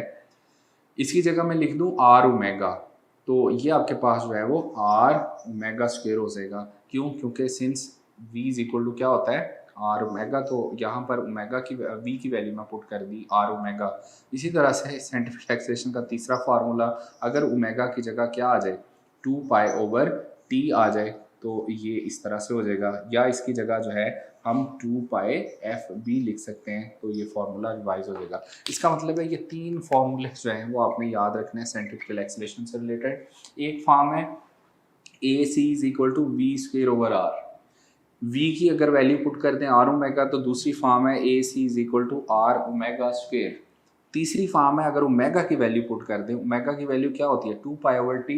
इसकी जगह मैं लिख दूं r ओमेगा, तो ये आपके पास जो है वो r ओमेगा स्क्वायर हो जाएगा। क्यों, क्योंकि since v is equal to क्या होता है आर ओमेगा, तो यहाँ पर ओमेगा की v की वैल्यू मैं पुट कर दी आर ओमेगा। इसी तरह से सेंट्रीपिटल एक्सेलरेशन का तीसरा फार्मूला अगर ओमेगा की जगह क्या आ जाए 2 पाई ओवर t आ जाए तो ये इस तरह से हो जाएगा, या इसकी जगह जो है हम 2 पाई एफ बी लिख सकते हैं, तो ये फार्मूला रिवाइज हो जाएगा। इसका मतलब है ये तीन फार्मूले जो हैं वो आपने याद रखने हैं सेंट्रीपिटल एक्सेलरेशन से रिलेटेड। एक फॉर्म है A C is equal to V square over R, v की अगर वैल्यू पुट कर दें आर ओमेगा तो दूसरी फॉर्म है A C is equal to R omega square. तीसरी फॉर्म है अगर ओमेगा की वैल्यू पुट कर दें, ओमेगा की वैल्यू क्या होती है 2 पाई/t,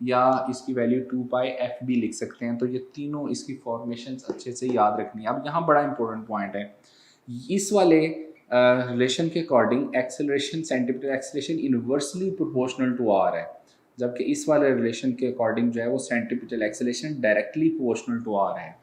या इसकी वैल्यू 2 पाई/f भी लिख सकते हैं। तो ये तीनों इसकी फॉर्मेशन अच्छे से याद रखनी है। अब यहाँ बड़ा इंपॉर्टेंट पॉइंट है, इस वाले रिलेशन के according acceleration, centripetal acceleration inversely proportional to R है, जबकि इस वाले रिलेशन के अकॉर्डिंग जो है वो centripetal acceleration directly proportional to R है।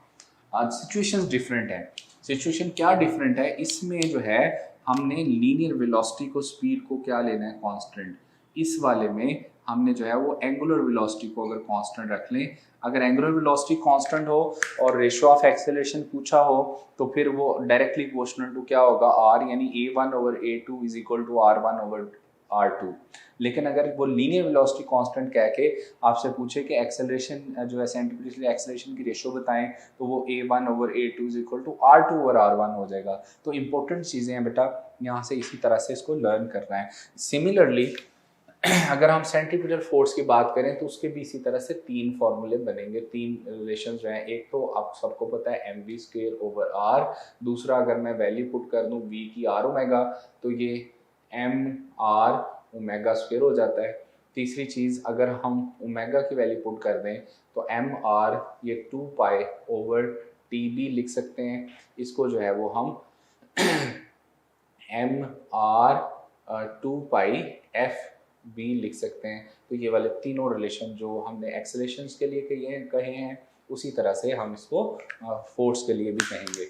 आज सिचुएशंस डिफरेंट है। सिचुएशन क्या डिफरेंट है, इसमें जो है हमने लीनियर वेलोसिटी को, स्पीड को क्या लेना है कांस्टेंट। इस वाले में हमने जो है वो एंगुलर वेलोसिटी को अगर कांस्टेंट रख लें, अगर एंगुलर वेलोसिटी कांस्टेंट हो और रेशियो ऑफ एक्सेलरेशन पूछा हो तो फिर वो डायरेक्टली प्रोपोर्शनल टू क्या होगा आर, यानी a1/a2 is equal to r1/r2। लेकिन अगर वो लीनियर वेलोसिटी कांस्टेंट कह के आपसे पूछे कि एक्सेलरेशन जो है सेंटीमीटर एक्सेलरेशन की रेशियो बताएं, तो वो a1/a2 is equal to r2/r1 हो जाएगा। तो इंपॉर्टेंट चीज़ें हैं बेटा, यहाँ से इसी तरह से इसको लर्न करना है। सिमिलरली अगर हम सेंटीमीटर फोर्स की बात करें तो उसके भी इसी तरह से तीन फॉर्मूले बनेंगे, तीन रिलेशन जो हैं। एक तो आप सबको पता है mv²/r, दूसरा अगर मैं वैल्यू पुट कर दूं v की r ओमेगा तो ये mr ओमेगा² हो जाता है। तीसरी चीज़ अगर हम ओमेगा की वैल्यू पुट कर दें तो mr ये 2 पाई/t भी लिख सकते हैं। इसको जो है वो हम mr 2 पाई/f भी लिख सकते हैं। तो ये वाले तीनों रिलेशन जो हमने एक्सेलरेशंस के लिए कहे हैं उसी तरह से हम इसको फोर्स के लिए भी कहेंगे।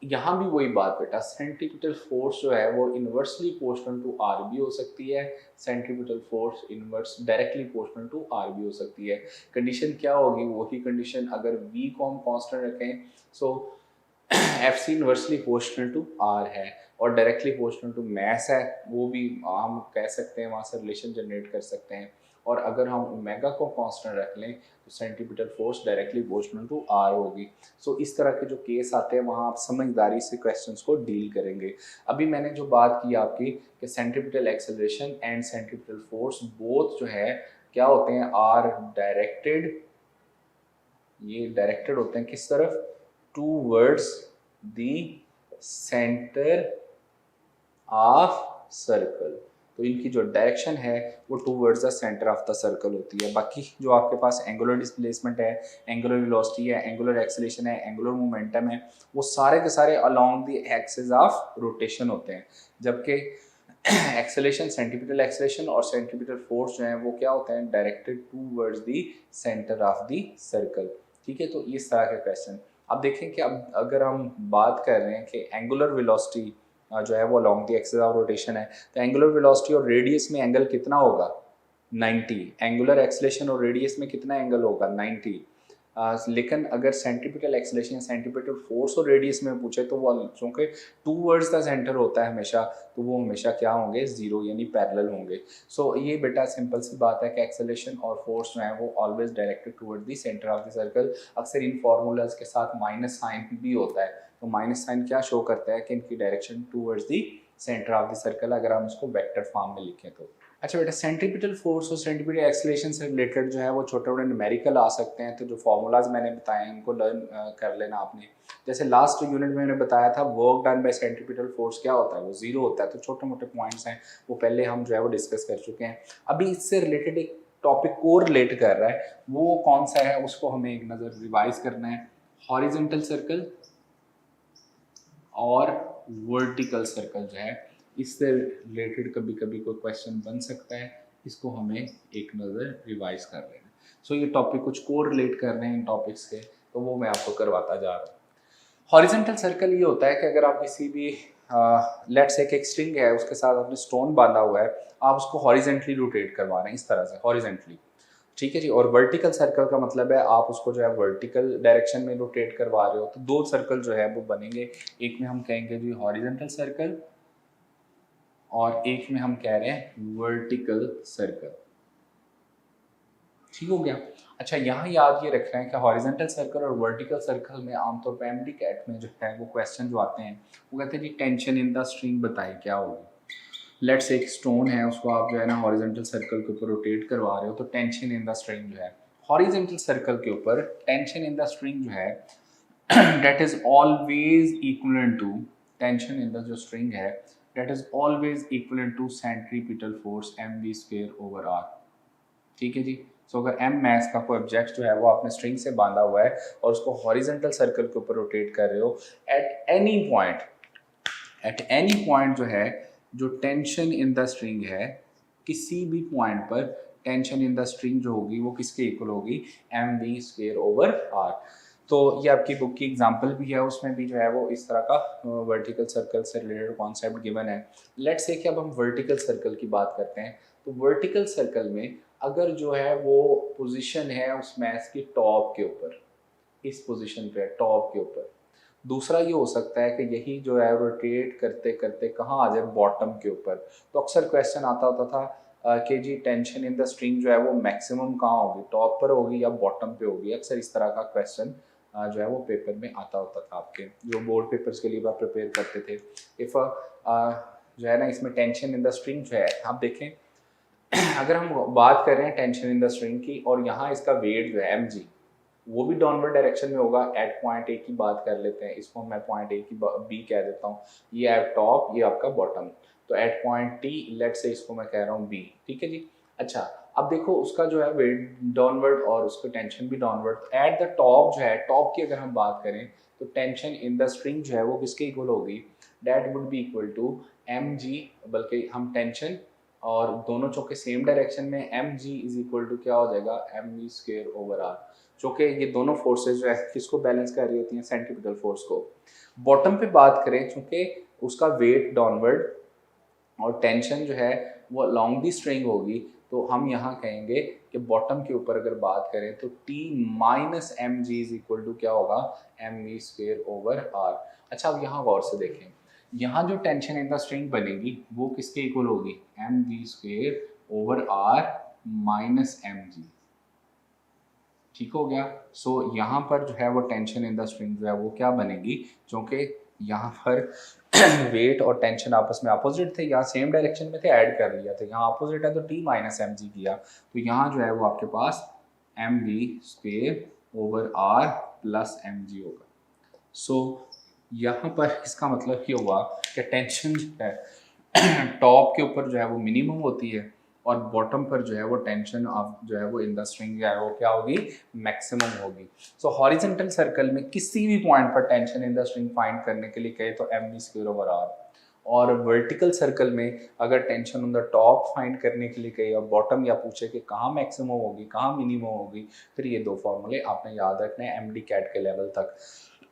यहाँ भी वही बात बेटा, सेंटीमीटर फोर्स जो है वो इन्वर्सली प्रोपोर्शनल टू आर भी हो सकती है, centripetal force inverse directly proportional to R भी हो सकती है। कंडीशन क्या होगी, वही कंडीशन अगर v को हम कांस्टेंट रखें so F C inversely proportional to R है और डायरेक्टली प्रोपोर्शनल टू मैस है, वो भी हम कह सकते हैं, वहाँ से रिलेशन जनरेट कर सकते हैं। और अगर हम ओमेगा को कांस्टेंट रख लें तो centripetal force directly proportional to R होगी। सो इस तरह के जो केस आते हैं वहाँ आप समझदारी से क्वेश्चंस को डील करेंगे। अभी मैंने जो बात की आपकी कि centimetre acceleration and centimetre force both जो है क्या होते हैं, आर डायरेक्टेड, ये डायरेक्टेड होते हैं किस तरफ, towards the centre of circle. तो इनकी जो डायरेक्शन है वो towards the centre of the circle होती है। बाकी जो आपके पास एंगुलर डिस्प्लेसमेंट है, एंगुलर वेलोसिटी है, एंगुलर एक्सेलरेशन है, एंगुलर मोमेंटम है, वो सारे के सारे along the axis of rotation होते हैं। जबकि एक्सेलरेशन, सेंटीमीटर एक्सेलरेशन और सेंटीमीटर फोर्स जो है वो क्या होते हैं, directed towards the centre of the circle. ठीक है, तो इस तरह के क्वेश्चन। अब देखें कि अब अगर हम बात कर रहे हैं कि एंगुलर वेलोसिटी जो है वो along the axis of rotation है, तो एंगुलर वेलोसिटी और रेडियस में एंगल कितना होगा, 90। एंगुलर एक्सेलरेशन और रेडियस में कितना एंगल होगा, 90। लेकिन अगर सेंटीमीटर एक्सेलरेशन, सेंटीमीटर फोर्स और रेडियस में पूछे तो वो चूँकि टूवर्ड्स द सेंटर होता है हमेशा, तो वो हमेशा क्या होंगे, जीरो यानी पैरेलल होंगे। सो ये बेटा सिंपल सी बात है कि एक्सेलरेशन और फोर्स जो है वो always directed toward the centre of the circle. अक्सर इन फार्मूलाज के साथ माइनस साइन भी होता है, तो माइनस साइन क्या शो करता है कि इनकी direction towards the centre of the circle, अगर हम इसको वेक्टर फॉर्म में लिखें तो। अच्छा बेटा, सेंटीमीटर फोर्स और सेंटीमीटर एक्सेलरेशन से रिलेटेड जो है वो छोटे छोटे न्यूमेरिकल आ सकते हैं। तो जो फार्मूलाज मैंने बताए हैं उनको लर्न कर लेना आपने। जैसे लास्ट यूनिट में मैंने बताया था work done by centimetre force क्या होता है, वो जीरो होता है। तो छोटे मोटे पॉइंट्स हैं वो पहले हम जो है वो डिस्कस कर चुके हैं। अभी इससे रिलेटेड एक टॉपिक को रिलेट कर रहा है, वो कौन सा है उसको हमें एक नज़र रिवाइज करना है। हॉरिजेंटल सर्कल और वर्टिकल सर्कल जो है, इससे रिलेटेड कभी कभी कोई क्वेश्चन बन सकता है, इसको हमें एक नज़र रिवाइज कर लेना। सो ये टॉपिक कुछ को रिलेट कर रहे हैं इन टॉपिक्स के, तो वो मैं आपको करवाता जा रहा हूँ। हॉरिजेंटल सर्कल ये होता है कि अगर आप किसी भी लेट्स एक स्ट्रिंग है, उसके साथ आपने स्टोन बांधा हुआ है, आप उसको हॉरिजेंटली रोटेट करवा रहे हैं इस तरह से हॉरिजेंटली, ठीक है जी। और वर्टिकल सर्कल का मतलब है आप उसको जो है वर्टिकल डायरेक्शन में रोटेट करवा रहे हो। तो दो सर्कल जो है वो बनेंगे, एक में हम कहेंगे जी हॉरिजेंटल सर्कल और एक में हम कह रहे हैं वर्टिकल सर्कल। ठीक हो गया। अच्छा, यहाँ याद ये रखना है कि हॉरिजेंटल सर्कल और वर्टिकल सर्कल में आमतौर पर एमडी कैट में जो है वो क्वेश्चन जो आते हैं वो कहते हैं जी टेंशन इन द स्ट्रिंग बताइए क्या होगी। लेट्स एक स्टोन है, उसको आप जो है ना हॉरिजेंटल सर्कल के ऊपर रोटेट करवा रहे हो, तो टेंशन इन द स्ट्रिंग जो है हॉरिजेंटल सर्कल के ऊपर, टेंशन इन द स्ट्रिंग जो है that is always equivalent to tension in the जो string है that is always equivalent to centripetal force mv square over r। ठीक है जी। सो अगर m मैथ का कोई ऑब्जेक्ट जो है वो आपने स्ट्रिंग से बांधा हुआ है और उसको हॉरिजेंटल सर्कल के ऊपर रोटेट कर रहे हो एट एनी पॉइंट जो है जो टेंशन इन द स्ट्रिंग है किसी भी पॉइंट पर टेंशन इन द स्ट्रिंग जो होगी वो किसके इक्वल होगी M V square over R. तो ये आपकी बुक की एग्जांपल भी है, उसमें भी जो है वो इस तरह का वर्टिकल सर्कल से रिलेटेड कॉन्सेप्ट गिवन है। लेट्स से कि अब हम वर्टिकल सर्कल की बात करते हैं। तो वर्टिकल सर्कल में अगर जो है वो पोजीशन है उस मैथ की टॉप के ऊपर, इस पोजीशन पे टॉप के ऊपर, दूसरा ये हो सकता है कि यही जो है रोटेट करते करते कहाँ आ जाए बॉटम के ऊपर। तो अक्सर क्वेश्चन आता होता था कि जी टेंशन इन द स्ट्रिंग जो है वो मैक्सिमम कहाँ होगी, टॉप पर होगी या बॉटम पे होगी। अक्सर इस तरह का क्वेश्चन जो है वो पेपर में आता होता था, आपके जो बोर्ड पेपर्स के लिए आप प्रिपेयर करते थे। इफ़ जो है ना इसमें टेंशन इन द स्ट्रिंग जो है आप देखें अगर हम बात कर रहे हैं टेंशन इन द स्ट्रिंग की और यहाँ इसका वेट जो है एम जी वो भी डाउनवर्ड डायरेक्शन में होगा। एट पॉइंट ए की बात कर लेते हैं, इसको मैं पॉइंट ए की बी कह देता हूँ, ये एट टॉप ये आपका बॉटम। तो एट पॉइंट टी लेट से इसको मैं कह रहा हूँ बी, ठीक है जी। अच्छा अब देखो उसका जो है वेट डाउनवर्ड और उसका टेंशन भी डाउनवर्ड। एट द टॉप जो है, टॉप की अगर हम बात करें तो टेंशन इन द स्ट्रिंग जो है वो किसके इक्वल होगी, that would be equal to M G, बल्कि हम टेंशन और दोनों चौके सेम डायरेक्शन में, M G is equal to क्या हो जाएगा M V square over R. चूँकि ये दोनों फोर्सेज जो है किसको बैलेंस कर रही होती हैं, सेंट्रीपिटल फोर्स को। बॉटम पे बात करें चूँकि उसका वेट डाउनवर्ड और टेंशन जो है वो अलोंग दी स्ट्रिंग होगी, तो हम यहाँ कहेंगे कि बॉटम के ऊपर अगर बात करें तो T minus M G is equal to क्या होगा M V square over R. अच्छा अब यहाँ गौर से देखें, यहाँ जो टेंशन इन द स्ट्रिंग बनेगी वो किसके इक्वल होगी M V square over R minus M G, ठीक हो गया। सो यहाँ पर जो है वो टेंशन इन द स्ट्रिंग जो है वो क्या बनेगी, क्योंकि यहाँ पर वेट और टेंशन आपस में अपोजिट थे, यहाँ सेम डायरेक्शन में थे, ऐड कर लिया था, यहाँ अपोजिट है तो टी माइनस एम जी किया, तो यहाँ जो है वो आपके पास M V square over R plus M G होगा। सो यहाँ पर इसका मतलब ये हुआ कि टेंशन जो है टॉप के ऊपर जो है वो मिनिमम होती है और बॉटम पर जो है वो टेंशन ऑफ जो है वो इन द स्ट्रिंग जो है वो क्या होगी मैक्सिमम होगी। सो हॉरिजॉन्टल सर्कल में किसी भी पॉइंट पर tension in the string find करने के लिए कहे तो M V square over R, और वर्टिकल सर्कल में अगर tension on the top find करने के लिए कहे और बॉटम या पूछे कि कहाँ मैक्सिमम होगी कहाँ मिनिमम होगी, फिर ये दो फॉर्मूले आपने याद रखने हैं एमडी कैट के लेवल तक।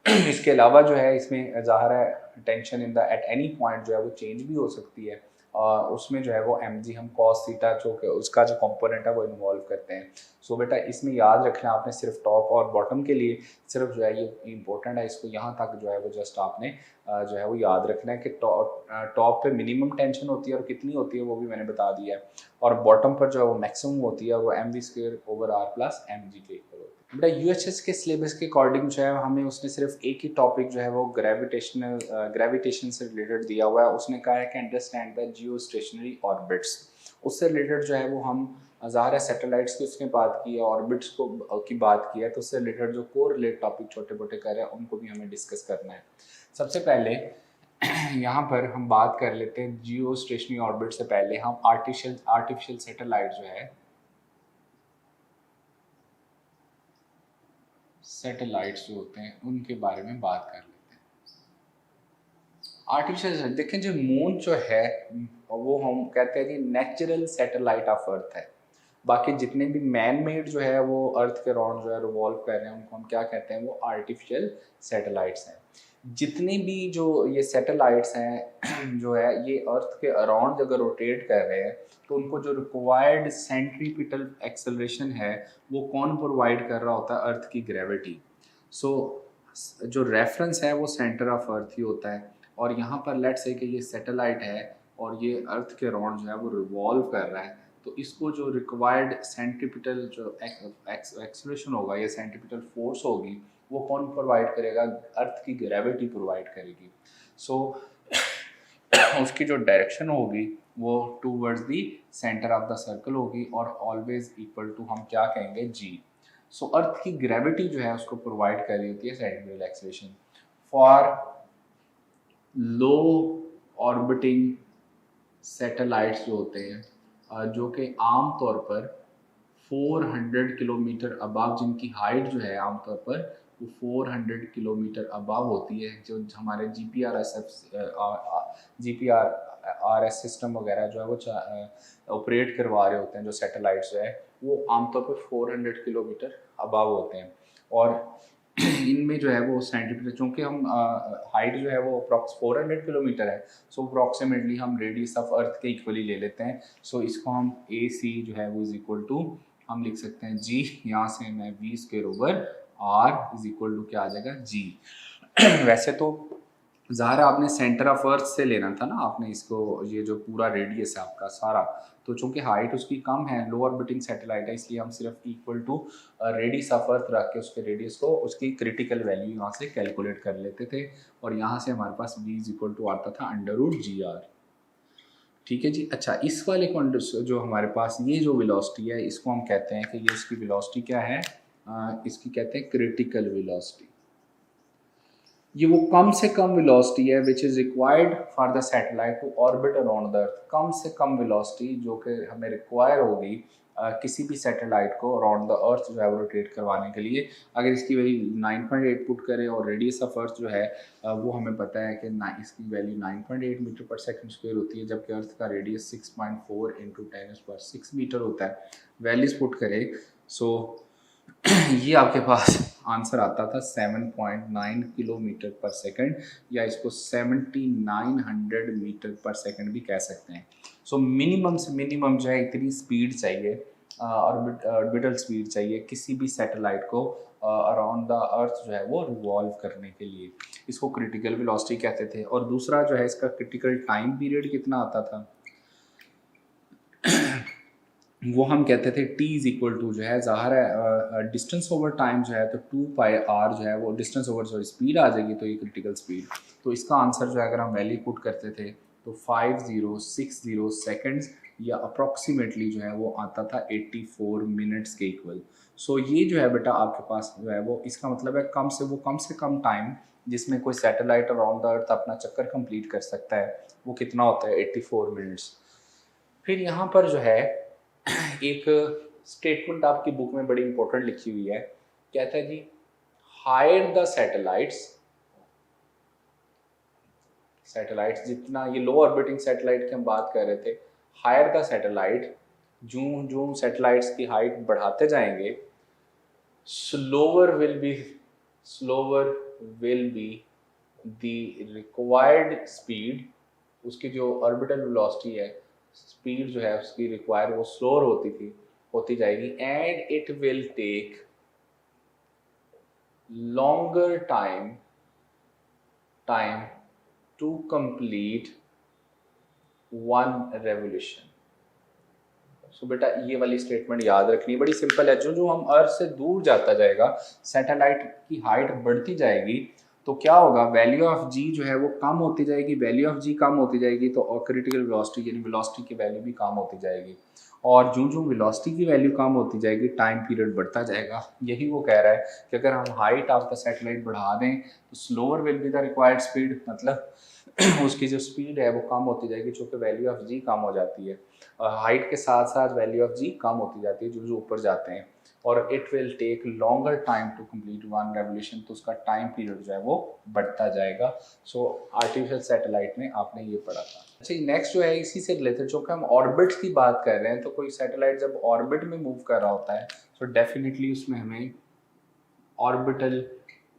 इसके अलावा जो है इसमें ज़ाहिर है tension in the at any point जो है वो चेंज भी हो सकती है, और उसमें जो है वो एम जी हम कॉस थीटा जो उसका जो कंपोनेंट है वो इन्वॉल्व करते हैं। सो बेटा इसमें याद रखना आपने सिर्फ टॉप और बॉटम के लिए सिर्फ जो है ये इंपॉर्टेंट है, इसको यहाँ तक जो है वो जस्ट आपने जो है वो याद रखना है कि टॉप पे मिनिमम टेंशन होती है और कितनी होती है वो भी मैंने बता दिया है, और बॉटम पर जो है वो मैक्सिमम होती है और वो M V square over R plus M G के इक्वल होती है। बेटा यूएचएस के सिलेबस के अकॉर्डिंग जो है हमें उसने सिर्फ एक ही टॉपिक जो है वो ग्रेविटेशन से रिलेटेड दिया हुआ है। उसने कहा है कि understand the Jio stationery orbits, उससे रिलेटेड जो है वो हम ज़ाहिर है सैटेलाइट्स की उसने बात की है, ऑर्बिट्स को की बात की है, तो उससे रिलेटेड जो को रिलेट टॉपिक छोटे मोटे कर रहे हैं उनको भी हमें डिस्कस करना है। सबसे पहले यहाँ पर हम बात कर लेते हैं जियो स्टेशनरी ऑर्बिट से पहले हम आर्टिफिशियल सैटेलाइट जो है सैटेलाइट्स जो होते हैं उनके बारे में बात कर लेते हैं। आर्टिफिशियल देखें जो मून जो है वो हम कहते हैं कि नेचुरल सैटेलाइट ऑफ अर्थ है, बाकी जितने भी मैन मेड जो है वो अर्थ के अराउंड जो है रिवॉल्व कर रहे हैं उनको हम क्या कहते हैं वो आर्टिफिशियल सैटेलाइट्स हैं। जितने भी जो ये सैटेलाइट्स हैं जो है ये अर्थ के अराउंड अगर रोटेट कर रहे हैं तो उनको जो रिक्वायर्ड सेंट्रीपिटल एक्सेलरेशन है वो कौन प्रोवाइड कर रहा होता है, अर्थ की ग्रेविटी। सो जो रेफरेंस है वो सेंटर ऑफ अर्थ ही होता है, और यहाँ पर लेट से कि ये सैटेलाइट है और ये अर्थ के अराउंड जो है वो रिवॉल्व कर रहा है, तो इसको जो रिक्वायर्ड सेंट्रीपिटल जो एक्सेलरेशन होगा या सेंट्रीपिटल फोर्स होगी वो कौन प्रोवाइड करेगा, अर्थ की ग्रेविटी प्रोवाइड करेगी। सो उसकी जो डायरेक्शन होगी वो towards the centre of the circle होगी और ऑलवेज इक्वल टू हम क्या कहेंगे जी। सो अर्थ की ग्रेविटी जो है उसको प्रोवाइड कर रही होती है centrifugal acceleration for low orbiting satellites जो होते हैं, जो कि आम तौर पर 400 किलोमीटर अबव, जिनकी हाइट जो है आमतौर पर वो 400 किलोमीटर अबव होती है, जो हमारे GPRS सिस्टम वगैरह जो है वो ऑपरेट करवा रहे होते हैं, जो सैटेलाइट्स जो है वो आमतौर पर 400 किलोमीटर अबव होते हैं। और इनमें जो है वो सेंटीमीटर, चूँकि हम हाइट जो है वो अप्रॉक्स 400 किलोमीटर है, सो अप्रॉक्सीमेटली हम रेडियस ऑफ अर्थ के इक्वली ले लेते हैं। सो इसको हम AC जो है वो इज इक्वल टू हम लिख सकते हैं G, यहाँ से मैं V² इज इक्वल टू क्या आ जाएगा G। वैसे तो ज़ाहिर आपने सेंटर ऑफ अर्थ से लेना था ना आपने इसको, ये जो पूरा रेडियस है आपका सारा, तो चूंकि हाइट उसकी कम है, लो ऑर्बिटिंग सैटेलाइट है, इसलिए हम सिर्फ equal to radius of earth रख के उसके रेडियस को, उसकी क्रिटिकल वैल्यू यहाँ से कैलकुलेट कर लेते थे, और यहाँ से हमारे पास V इज इक्वल टू आता था √GR। ठीक है जी। अच्छा, इस वाले जो हमारे पास ये जो वेलोसिटी है, इसको हम कहते हैं कि ये इसकी वेलोसिटी क्या है, इसकी कहते हैं क्रिटिकल वेलोसिटी। ये वो कम से कम वेलोसिटी है which is required for the satellite to orbit around the earth. कम से कम वेलोसिटी जो कि हमें रिक्वायर होगी किसी भी सैटेलाइट को अराउंड द अर्थ जो है वो रोटेट करवाने के लिए। अगर इसकी वैल्यू 9.8 पुट करें और रेडियस ऑफ अर्थ जो है वो हमें पता है कि इसकी वैल्यू 9.8 मीटर पर सेकंड स्क्वायर होती है, जबकि अर्थ का रेडियस 6.4 × 10⁻6 मीटर होता है। वैल्यूज पुट करें सो ये आपके पास आंसर आता था 7.9 किलोमीटर पर सेकंड, या इसको 7900 मीटर पर सेकंड भी कह सकते हैं। सो मिनिमम से मिनिमम जो है इतनी स्पीड चाहिए, ऑर्बिटल स्पीड चाहिए किसी भी सैटेलाइट को अराउंड द अर्थ जो है वो रिवॉल्व करने के लिए। इसको क्रिटिकल वेलोसिटी कहते थे। और दूसरा जो है इसका क्रिटिकल टाइम पीरियड कितना आता था वो हम कहते थे T इज इक्वल टू जो है, ज़ाहिर है डिस्टेंस ओवर टाइम जो है तो 2πr जो है वो डिस्टेंस ओवर सॉरी स्पीड आ जाएगी, तो ये क्रिटिकल स्पीड। तो इसका आंसर जो है अगर हम वैल्यू पुट करते थे तो 5060 सेकंड्स, या अप्रॉक्सीमेटली जो है वो आता था 84 मिनट्स के इक्वल। सो ये जो है बेटा आपके पास जो है वो, इसका मतलब है कम से कम टाइम जिसमें कोई सैटेलाइट अराउंड द अर्थ अपना चक्कर कंप्लीट कर सकता है वो कितना होता है 84 मिनट्स। फिर यहाँ पर जो है एक स्टेटमेंट आपकी बुक में बड़ी इंपॉर्टेंट लिखी हुई है, कहता है जी हायर द सैटेलाइट्स जितना, ये लो ऑर्बिटिंग सैटेलाइट की हम बात कर रहे थे, हायर द सैटेलाइट, जो सैटेलाइट्स की हाइट बढ़ाते जाएंगे slower will be the required speed, उसकी जो ऑर्बिटल वेलोसिटी है, स्पीड जो है उसकी रिक्वायर वो स्लोअर होती जाएगी, and it will take longer time to complete one revolution. So बेटा ये वाली स्टेटमेंट याद रखनी, बड़ी सिंपल है। जो हम अर्थ से दूर जाता जाएगा, सैटेलाइट की हाइट बढ़ती जाएगी, तो क्या होगा, वैल्यू ऑफ जी जो है वो कम होती जाएगी। वैल्यू ऑफ जी कम होती जाएगी तो क्रिटिकल वेलोसिटी यानी वेलोसिटी की वैल्यू भी कम होती जाएगी, और जो वेलोसिटी की वैल्यू कम होती जाएगी टाइम पीरियड बढ़ता जाएगा। यही वो कह रहा है कि अगर हम हाइट ऑफ द सैटेलाइट बढ़ा दें तो slower will be the required speed, मतलब उसकी जो स्पीड है वो कम होती जाएगी, चूँकि वैल्यू ऑफ जी कम हो जाती है। हाइट के साथ साथ वैल्यू ऑफ जी कम होती जाती है जो ऊपर जाते हैं, और it will take longer time to complete one revolution, तो उसका टाइम पीरियड जो है वो बढ़ता जाएगा। सो आर्टिफिशियल सैटेलाइट में आपने ये पढ़ा था। अच्छा, नेक्स्ट जो है इसी से रिलेटेड, जो कि हम ऑर्बिट की बात कर रहे हैं, तो कोई सैटेलाइट जब ऑर्बिट में मूव कर रहा होता है तो डेफिनेटली उसमें हमें ऑर्बिटल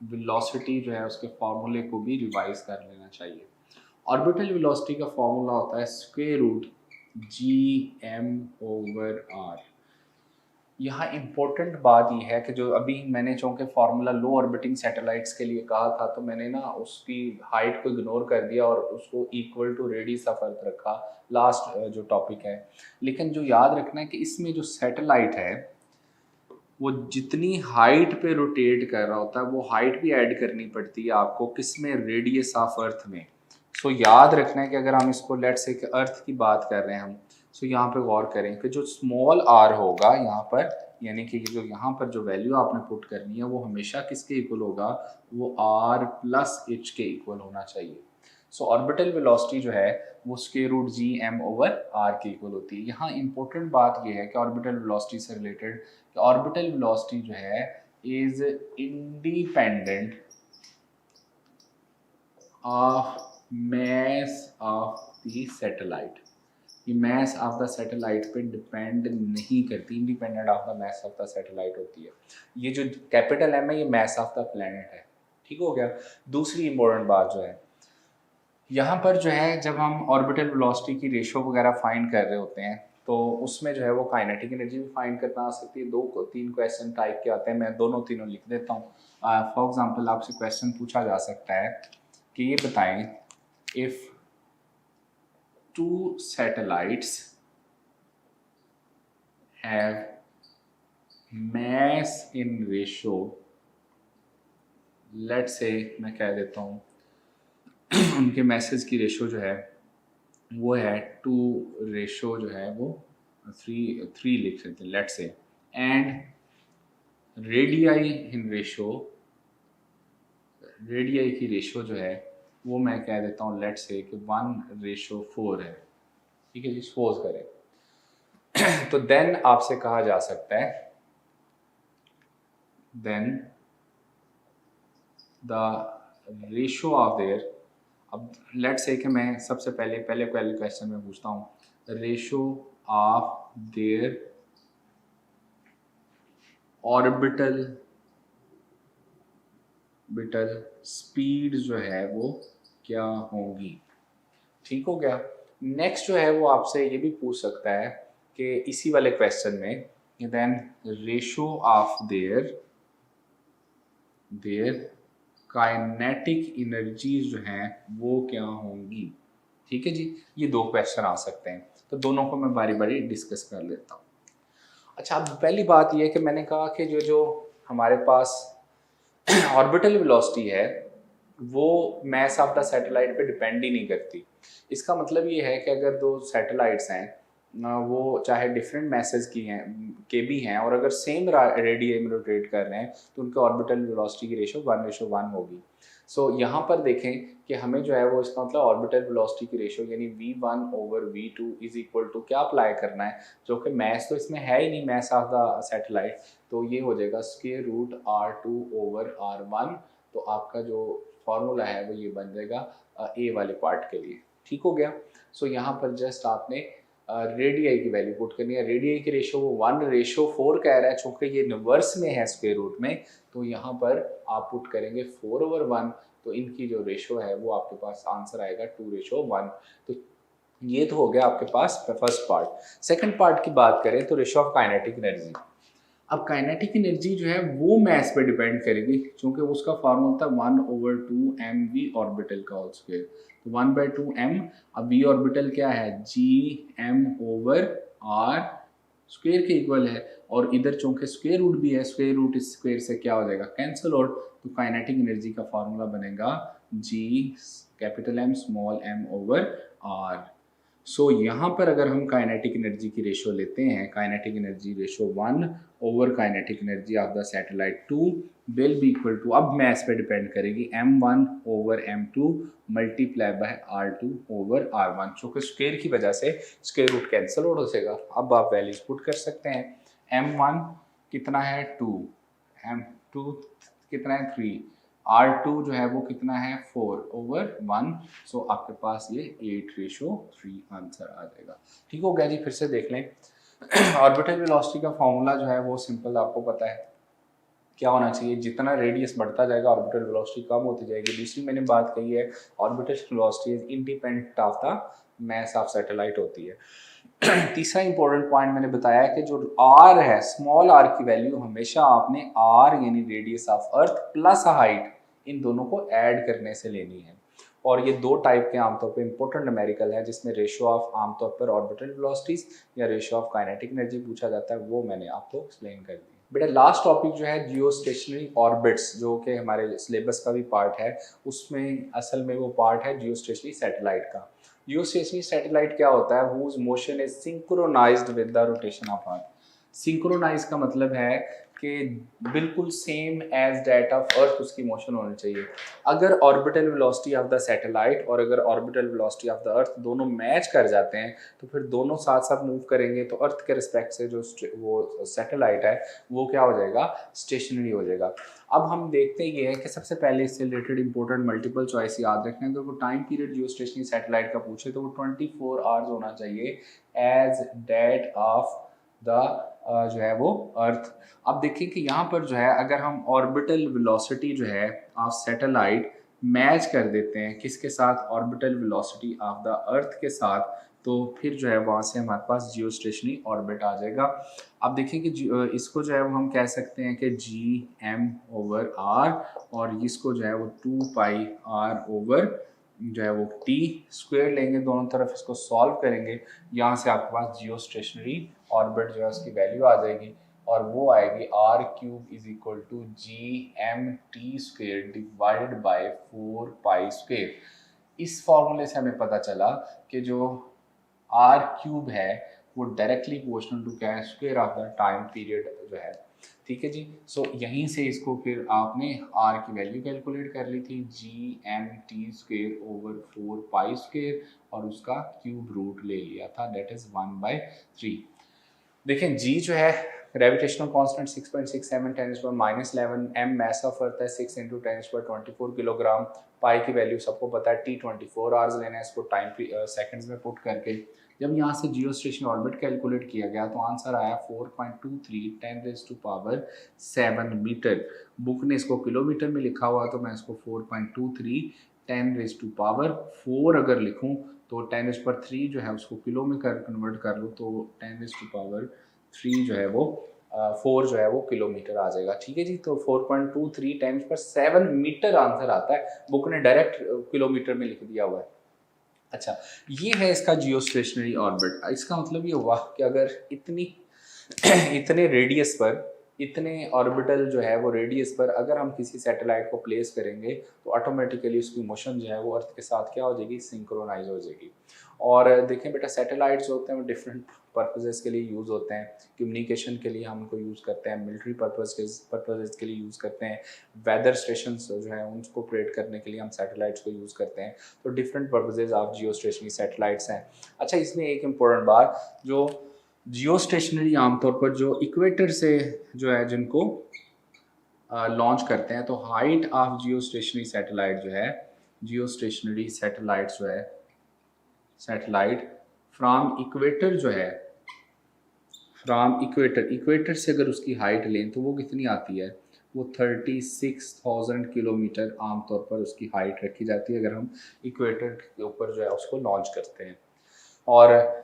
वेलोसिटी जो है उसके फॉर्मूले को भी रिवाइज कर लेना चाहिए। ऑर्बिटल वेलोसिटी का फॉर्मूला होता है √Gm/r। यहाँ इम्पोर्टेंट बात यह है कि जो अभी मैंने चूँकि फार्मूला लो ऑर्बिटिंग सैटेलाइट्स के लिए कहा था, तो मैंने ना उसकी हाइट को इग्नोर कर दिया और उसको equal to radius of earth रखा लास्ट जो टॉपिक है। लेकिन जो याद रखना है कि इसमें जो सैटेलाइट है वो जितनी हाइट पे रोटेट कर रहा होता है वो हाइट भी ऐड करनी पड़ती है आपको, किसमें, रेडियस ऑफ अर्थ में। सो याद रखना है कि अगर हम इसको लेट्स से अर्थ की बात कर रहे हैं हम, सो यहाँ पे गौर करें कि जो स्मॉल आर होगा यहाँ पर, यानी कि जो यहाँ पर जो वैल्यू आपने पुट करनी है वो हमेशा किसके इक्वल होगा, वो आर प्लस एच के इक्वल होना चाहिए। सो ऑर्बिटल वेलोसिटी जो है वो square root G M over R के इक्वल होती है। यहाँ इंपॉर्टेंट बात ये है कि ऑर्बिटल वेलोसिटी से रिलेटेड, कि ऑर्बिटल वेलोसिटी जो है is independent of mass of the satellite. ये मास ऑफ द सैटेलाइट पे डिपेंड नहीं करती, independent of the mass of the satellite होती है। ये जो कैपिटल एम है ये मास ऑफ द प्लैनेट है, ठीक हो गया। दूसरी इंपॉर्टेंट बात जो है यहाँ पर जो है, जब हम ऑर्बिटल वेलोसिटी की रेशो वगैरह फाइंड कर रहे होते हैं तो उसमें जो है वो काइनेटिक एनर्जी भी फाइंड करना आ सकती है। 2-3 क्वेश्चन टाइप के आते हैं, मैं दोनों तीनों लिख देता हूँ। फॉर एग्जांपल आपसे क्वेश्चन पूछा जा सकता है कि ये बताएं, if 2 satellites have mass in ratio, let's say मैं कह देता हूँ उनके मैसेज की रेशो जो है वो है 2 रेशो जो है वो 3 लिख सकते हैं let's say, and radii in ratio, radii की रेशो जो है वो मैं कह देता हूँ लेट्स से कि 1:4 है, ठीक है जी, सपोज करें। तो देन आपसे कहा जा सकता है, then the ratio of their, अब लेट्स से कि मैं सबसे पहले क्वेश्चन में पूछता हूँ, ratio of their orbital speed जो है वो क्या होगी, ठीक हो गया। नेक्स्ट जो है वो आपसे ये भी पूछ सकता है कि इसी वाले क्वेश्चन में, then ratio of their kinetic energies जो हैं वो क्या होंगी, ठीक है जी। ये 2 क्वेश्चन आ सकते हैं, तो दोनों को मैं बारी बारी डिस्कस कर लेता हूँ। अच्छा, अब पहली बात ये है कि मैंने कहा कि जो हमारे पास ऑर्बिटल वेलोसिटी है वो मास ऑफ द सैटेलाइट पे डिपेंड ही नहीं करती। इसका मतलब ये है कि अगर 2 सैटेलाइट्स हैं वो चाहे डिफरेंट मैसेज की हैं के भी हैं और अगर सेम रेडियस में रोटेट कर रहे हैं तो उनके ऑर्बिटल वेलोसिटी की रेशो 1:1 होगी। सो यहाँ पर देखें कि हमें जो है वो इसका मतलब ऑर्बिटल वेलोसिटी की रेशो यानी v1/v2 इज इक्वल टू क्या अप्लाई करना है, जो कि मैस तो इसमें है ही नहीं, मैस ऑफ द सैटेलाइट, तो ये हो जाएगा स्क्वायर रूट r2/r1। तो आपका जो फॉर्मूला है वो ये बन जाएगा ए वाले पार्ट के लिए, ठीक हो गया। सो यहाँ पर जस्ट आपने रेडियाई की वैल्यू पुट करनी है। रेडियाई की रेशो वो 1:4 कह रहा है, चूँकि ये रिवर्स में है स्क्वायर रूट में, तो यहाँ पर आप पुट करेंगे 4/1, तो इनकी जो रेशो है वो आपके पास आंसर आएगा 2:1। तो ये तो हो गया आपके पास फर्स्ट पार्ट। सेकंड पार्ट की बात करें तो रेशो ऑफ काइनेटिक एनर्जी। अब काइनेटिक एनर्जी जो है वो मैस पे डिपेंड करेगी, क्योंकि उसका फॉर्मूला था 1/2 mv ऑर्बिटल का होल स्क्वायर, तो 1/2 m। अब v ऑर्बिटल क्या है, gm/r स्क्वायर के इक्वल है, और इधर चूंकि स्क्वायर रूट भी है, स्क्वायर रूट इस स्क्वायर से क्या हो जाएगा, कैंसिल आउट। तो काइनेटिक एनर्जी का फॉर्मूला बनेगा g capital M small m over r। सो यहाँ पर अगर हम काइनेटिक एनर्जी की रेशो लेते हैं, kinetic energy ratio 1 over kinetic energy of the satellite 2 will be equal to, अब मैस पे डिपेंड करेगी, m1/m2 मल्टीप्लाई बाय r2/r1, चूँकि स्क्वायर की वजह से स्क्वायर रूट कैंसिल आउट हो जाएगा। अब आप वैल्यूज पुट कर सकते हैं, m1 कितना है 2, m2 कितना है 3, R2 जो है वो कितना है 4/1। सो आपके पास ये 8:3 आंसर आ जाएगा, ठीक हो गया जी। फिर से देख लें, ऑर्बिटल वेलोसिटी का फॉर्मूला जो है वो सिंपल आपको पता है क्या होना चाहिए, जितना रेडियस बढ़ता जाएगा ऑर्बिटल वेलोसिटी कम होती जाएगी। दूसरी मैंने बात कही है orbital velocity is independent of the mass of satellite होती है। तीसरा इंपॉर्टेंट पॉइंट मैंने बताया कि जो r है, स्मॉल r की वैल्यू हमेशा आपने r यानी radius of earth plus height, इन दोनों को ऐड करने से लेनी है। और ये 2 टाइप के आमतौर पे इंपॉर्टेंट न्यूमेरिकल है, जिसमें रेशो ऑफ आमतौर पर ऑर्बिटल वेलोसिटीज या रेशो ऑफ काइनेटिक एनर्जी पूछा जाता है, वो मैंने आपको एक्सप्लेन कर दिया। बेटा लास्ट टॉपिक जो है जियो स्टेशनरी ऑर्बिट्स, जो कि हमारे सिलेबस का भी पार्ट है, उसमें असल में वो पार्ट है जियो स्टेशनरी सैटेलाइट का। जियोस्टेशनरी सैटेलाइट क्या होता है? Whose motion is synchronized with the rotation of earth. Synchronize का मतलब है कि बिल्कुल same as that of earth उसकी मोशन होनी चाहिए। अगर orbital velocity of the satellite और अगर orbital velocity of the earth दोनों मैच कर जाते हैं तो फिर दोनों साथ साथ मूव करेंगे तो अर्थ के रिस्पेक्ट से जो वो सैटेलाइट है वो क्या हो जाएगा? स्टेशनरी हो जाएगा। अब हम देखते ये हैं कि सबसे पहले इससे रिलेटेड इंपॉर्टेंट मल्टीपल चॉइस याद रखना है। अगर वो टाइम पीरियड जियोस्टेशनरी सैटेलाइट का पूछे तो वो 24 आवर्स होना चाहिए एज दैट ऑफ द जो है वो अर्थ। अब देखिए कि यहाँ पर जो है अगर हम ऑर्बिटल वेलोसिटी जो है ऑफ सैटेलाइट मैच कर देते हैं किसके साथ? ऑर्बिटल वेलोसिटी ऑफ द अर्थ के साथ, तो फिर जो है वहाँ से हमारे पास जियो स्टेशनरी ऑर्बिट आ जाएगा। अब देखिए कि इसको जो है वो हम कह सकते हैं कि जी एम ओवर आर और इसको जो है वो 2 पाई आर ओवर जो है वो टी स्क्वायर लेंगे, दोनों तरफ इसको सॉल्व करेंगे, यहाँ से आपके पास जियो स्टेशनरी ऑर्बिट जो है उसकी वैल्यू आ जाएगी और वो आएगी R cube is equal to G M T square divided by 4 pi square. इस फॉर्मूले से हमें पता चला कि जो आर क्यूब है वो डायरेक्टली प्रोपोर्शनल टू क्या है? Square of the time period जो है। ठीक है जी। सो यहीं से इसको फिर आपने आर की वैल्यू कैलकुलेट कर ली थी G M T square over 4 pi square और उसका क्यूब रूट ले लिया था, दैट इज 1/3। देखें जी जो है gravitational constant 6.67 10⁻11 M mass of earth है 6 × 10⁻24 किलोग्राम। पाई की वैल्यू सबको पता है T24 आवर्स लेना है इसको टाइम सेकंड्स में पुट करके। जब यहाँ से जियो स्टेशन ऑर्बिट कैलकुलेट किया गया तो आंसर आया 4.23 10⁻7 मीटर। बुक ने इसको किलोमीटर में लिखा हुआ तो मैं इसको 4.23 10⁻4 अगर लिखूँ तो 10⁻3 जो है उसको किलो में कन्वर्ट कर लो तो 10⁻3 जो है वो 4 जो है वो किलोमीटर आ जाएगा। ठीक है जी। तो 4.23 10⁻7 मीटर आंसर आता है, बुक ने डायरेक्ट किलोमीटर में लिख दिया हुआ है। अच्छा, ये है इसका जियो स्टेशनरी ऑर्बिट। इसका मतलब ये हुआ कि अगर इतने रेडियस पर, इतने ऑर्बिटल जो है वो रेडियस पर अगर हम किसी सैटेलाइट को प्लेस करेंगे तो ऑटोमेटिकली उसकी मोशन जो है वो अर्थ के साथ क्या हो जाएगी? सिंक्रोनाइज हो जाएगी। और देखें बेटा स्ैटेलाइट्स होते हैं वो डिफरेंट पर्पजेज़ के लिए यूज़ होते हैं। कम्युनिकेशन के लिए हम उनको यूज़ करते हैं, मिलिट्री पर्पजेज़ के लिए यूज़ करते हैं, वेदर स्टेशन जो है उनको ऑपरेट करने के लिए हम सैटेलाइट्स को यूज़ करते हैं। तो different purposes of Jio stationery satellites हैं। अच्छा, इसमें एक इम्पोर्टेंट बात, जो जियो स्टेशनरी आमतौर पर जो इक्वेटर से जो है जिनको लॉन्च करते हैं तो height of Jio stationery satellite जो है, जियो स्टेशनरी सैटेलाइट जो है, सैटेलाइट फ्रॉम इक्वेटर जो है, फ्रॉम इक्वेटर से अगर उसकी हाइट लें तो वो कितनी आती है? वो 36,000 किलोमीटर आमतौर पर उसकी हाइट रखी जाती है अगर हम इक्वेटर के ऊपर जो है उसको लॉन्च करते हैं। और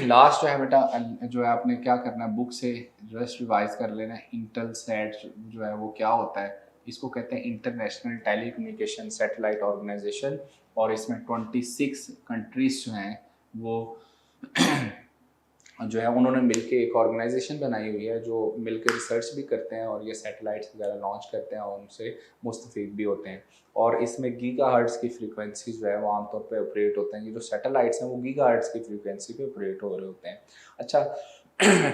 लास्ट जो है बेटा जो है आपने क्या करना है, बुक से जस्ट रिवाइज कर लेना है। इंटेलसैट जो है वो क्या होता है? इसको कहते हैं इंटरनेशनल टेलीकम्युनिकेशन सैटेलाइट ऑर्गेनाइजेशन और इसमें 26 कंट्रीज जो हैं वो जो है उन्होंने मिलके एक ऑर्गेनाइजेशन बनाई हुई है जो मिलकर रिसर्च भी करते हैं और ये सैटेलाइट्स वगैरह लॉन्च करते हैं और उनसे मुस्तफ़ीद भी होते हैं। और इसमें गीगाहर्ट्ज़ की फ्रीक्वेंसी जो है वो आमतौर पे ऑपरेट होते हैं। ये जो सैटेलाइट्स हैं वो गीगाहर्ट्ज़ की फ्रीक्वेंसी पे ऑपरेट हो रहे होते हैं। अच्छा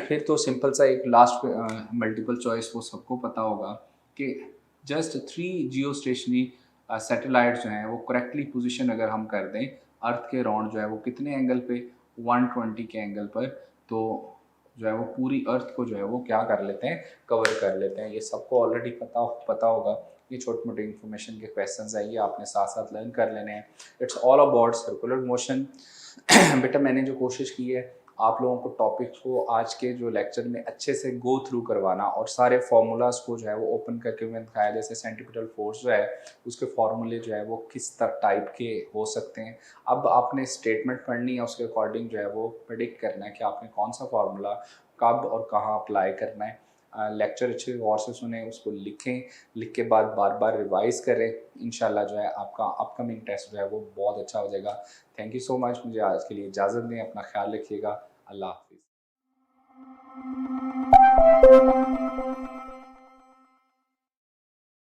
फिर तो सिंपल सा एक लास्ट मल्टीपल चॉइस वो सबको पता होगा कि जस्ट 3 जियो स्टेशनरी सैटेलाइट्स जो हैं वो करेक्टली पोजीशन अगर हम कर दें अर्थ के राउंड जो है वो कितने एंगल पे? 120 के एंगल पर, तो जो है वो पूरी अर्थ को जो है वो क्या कर लेते हैं? कवर कर लेते हैं। ये सबको ऑलरेडी पता होगा। ये छोटे मोटे इन्फॉर्मेशन के क्वेश्चंस है, ये आपने साथ साथ लर्न कर लेने हैं। It's all about circular motion. बेटा मैंने जो कोशिश की है आप लोगों को टॉपिक्स को आज के जो लेक्चर में अच्छे से गो थ्रू करवाना और सारे फार्मूलाज को जो है वो ओपन करके मैंने दिखाया। जैसे सेंट्रीपिटल फोर्स जो है उसके फार्मूले जो है वो किस टाइप के हो सकते हैं। अब आपने स्टेटमेंट पढ़नी है, उसके अकॉर्डिंग जो है वो प्रेडिक्ट करना है कि आपने कौन सा फार्मूला कब और कहाँ अप्लाई करना है। लेक्चर अच्छे गौर से सुने, उसको लिखें, लिख के बाद बार बार रिवाइज़ करें। इंशाल्लाह जो है आपका अपकमिंग टेस्ट जो है वो बहुत अच्छा हो जाएगा। Thank you so much. मुझे आज के लिए इजाज़त दें, अपना ख्याल रखिएगा। अल्लाह हाफिज़।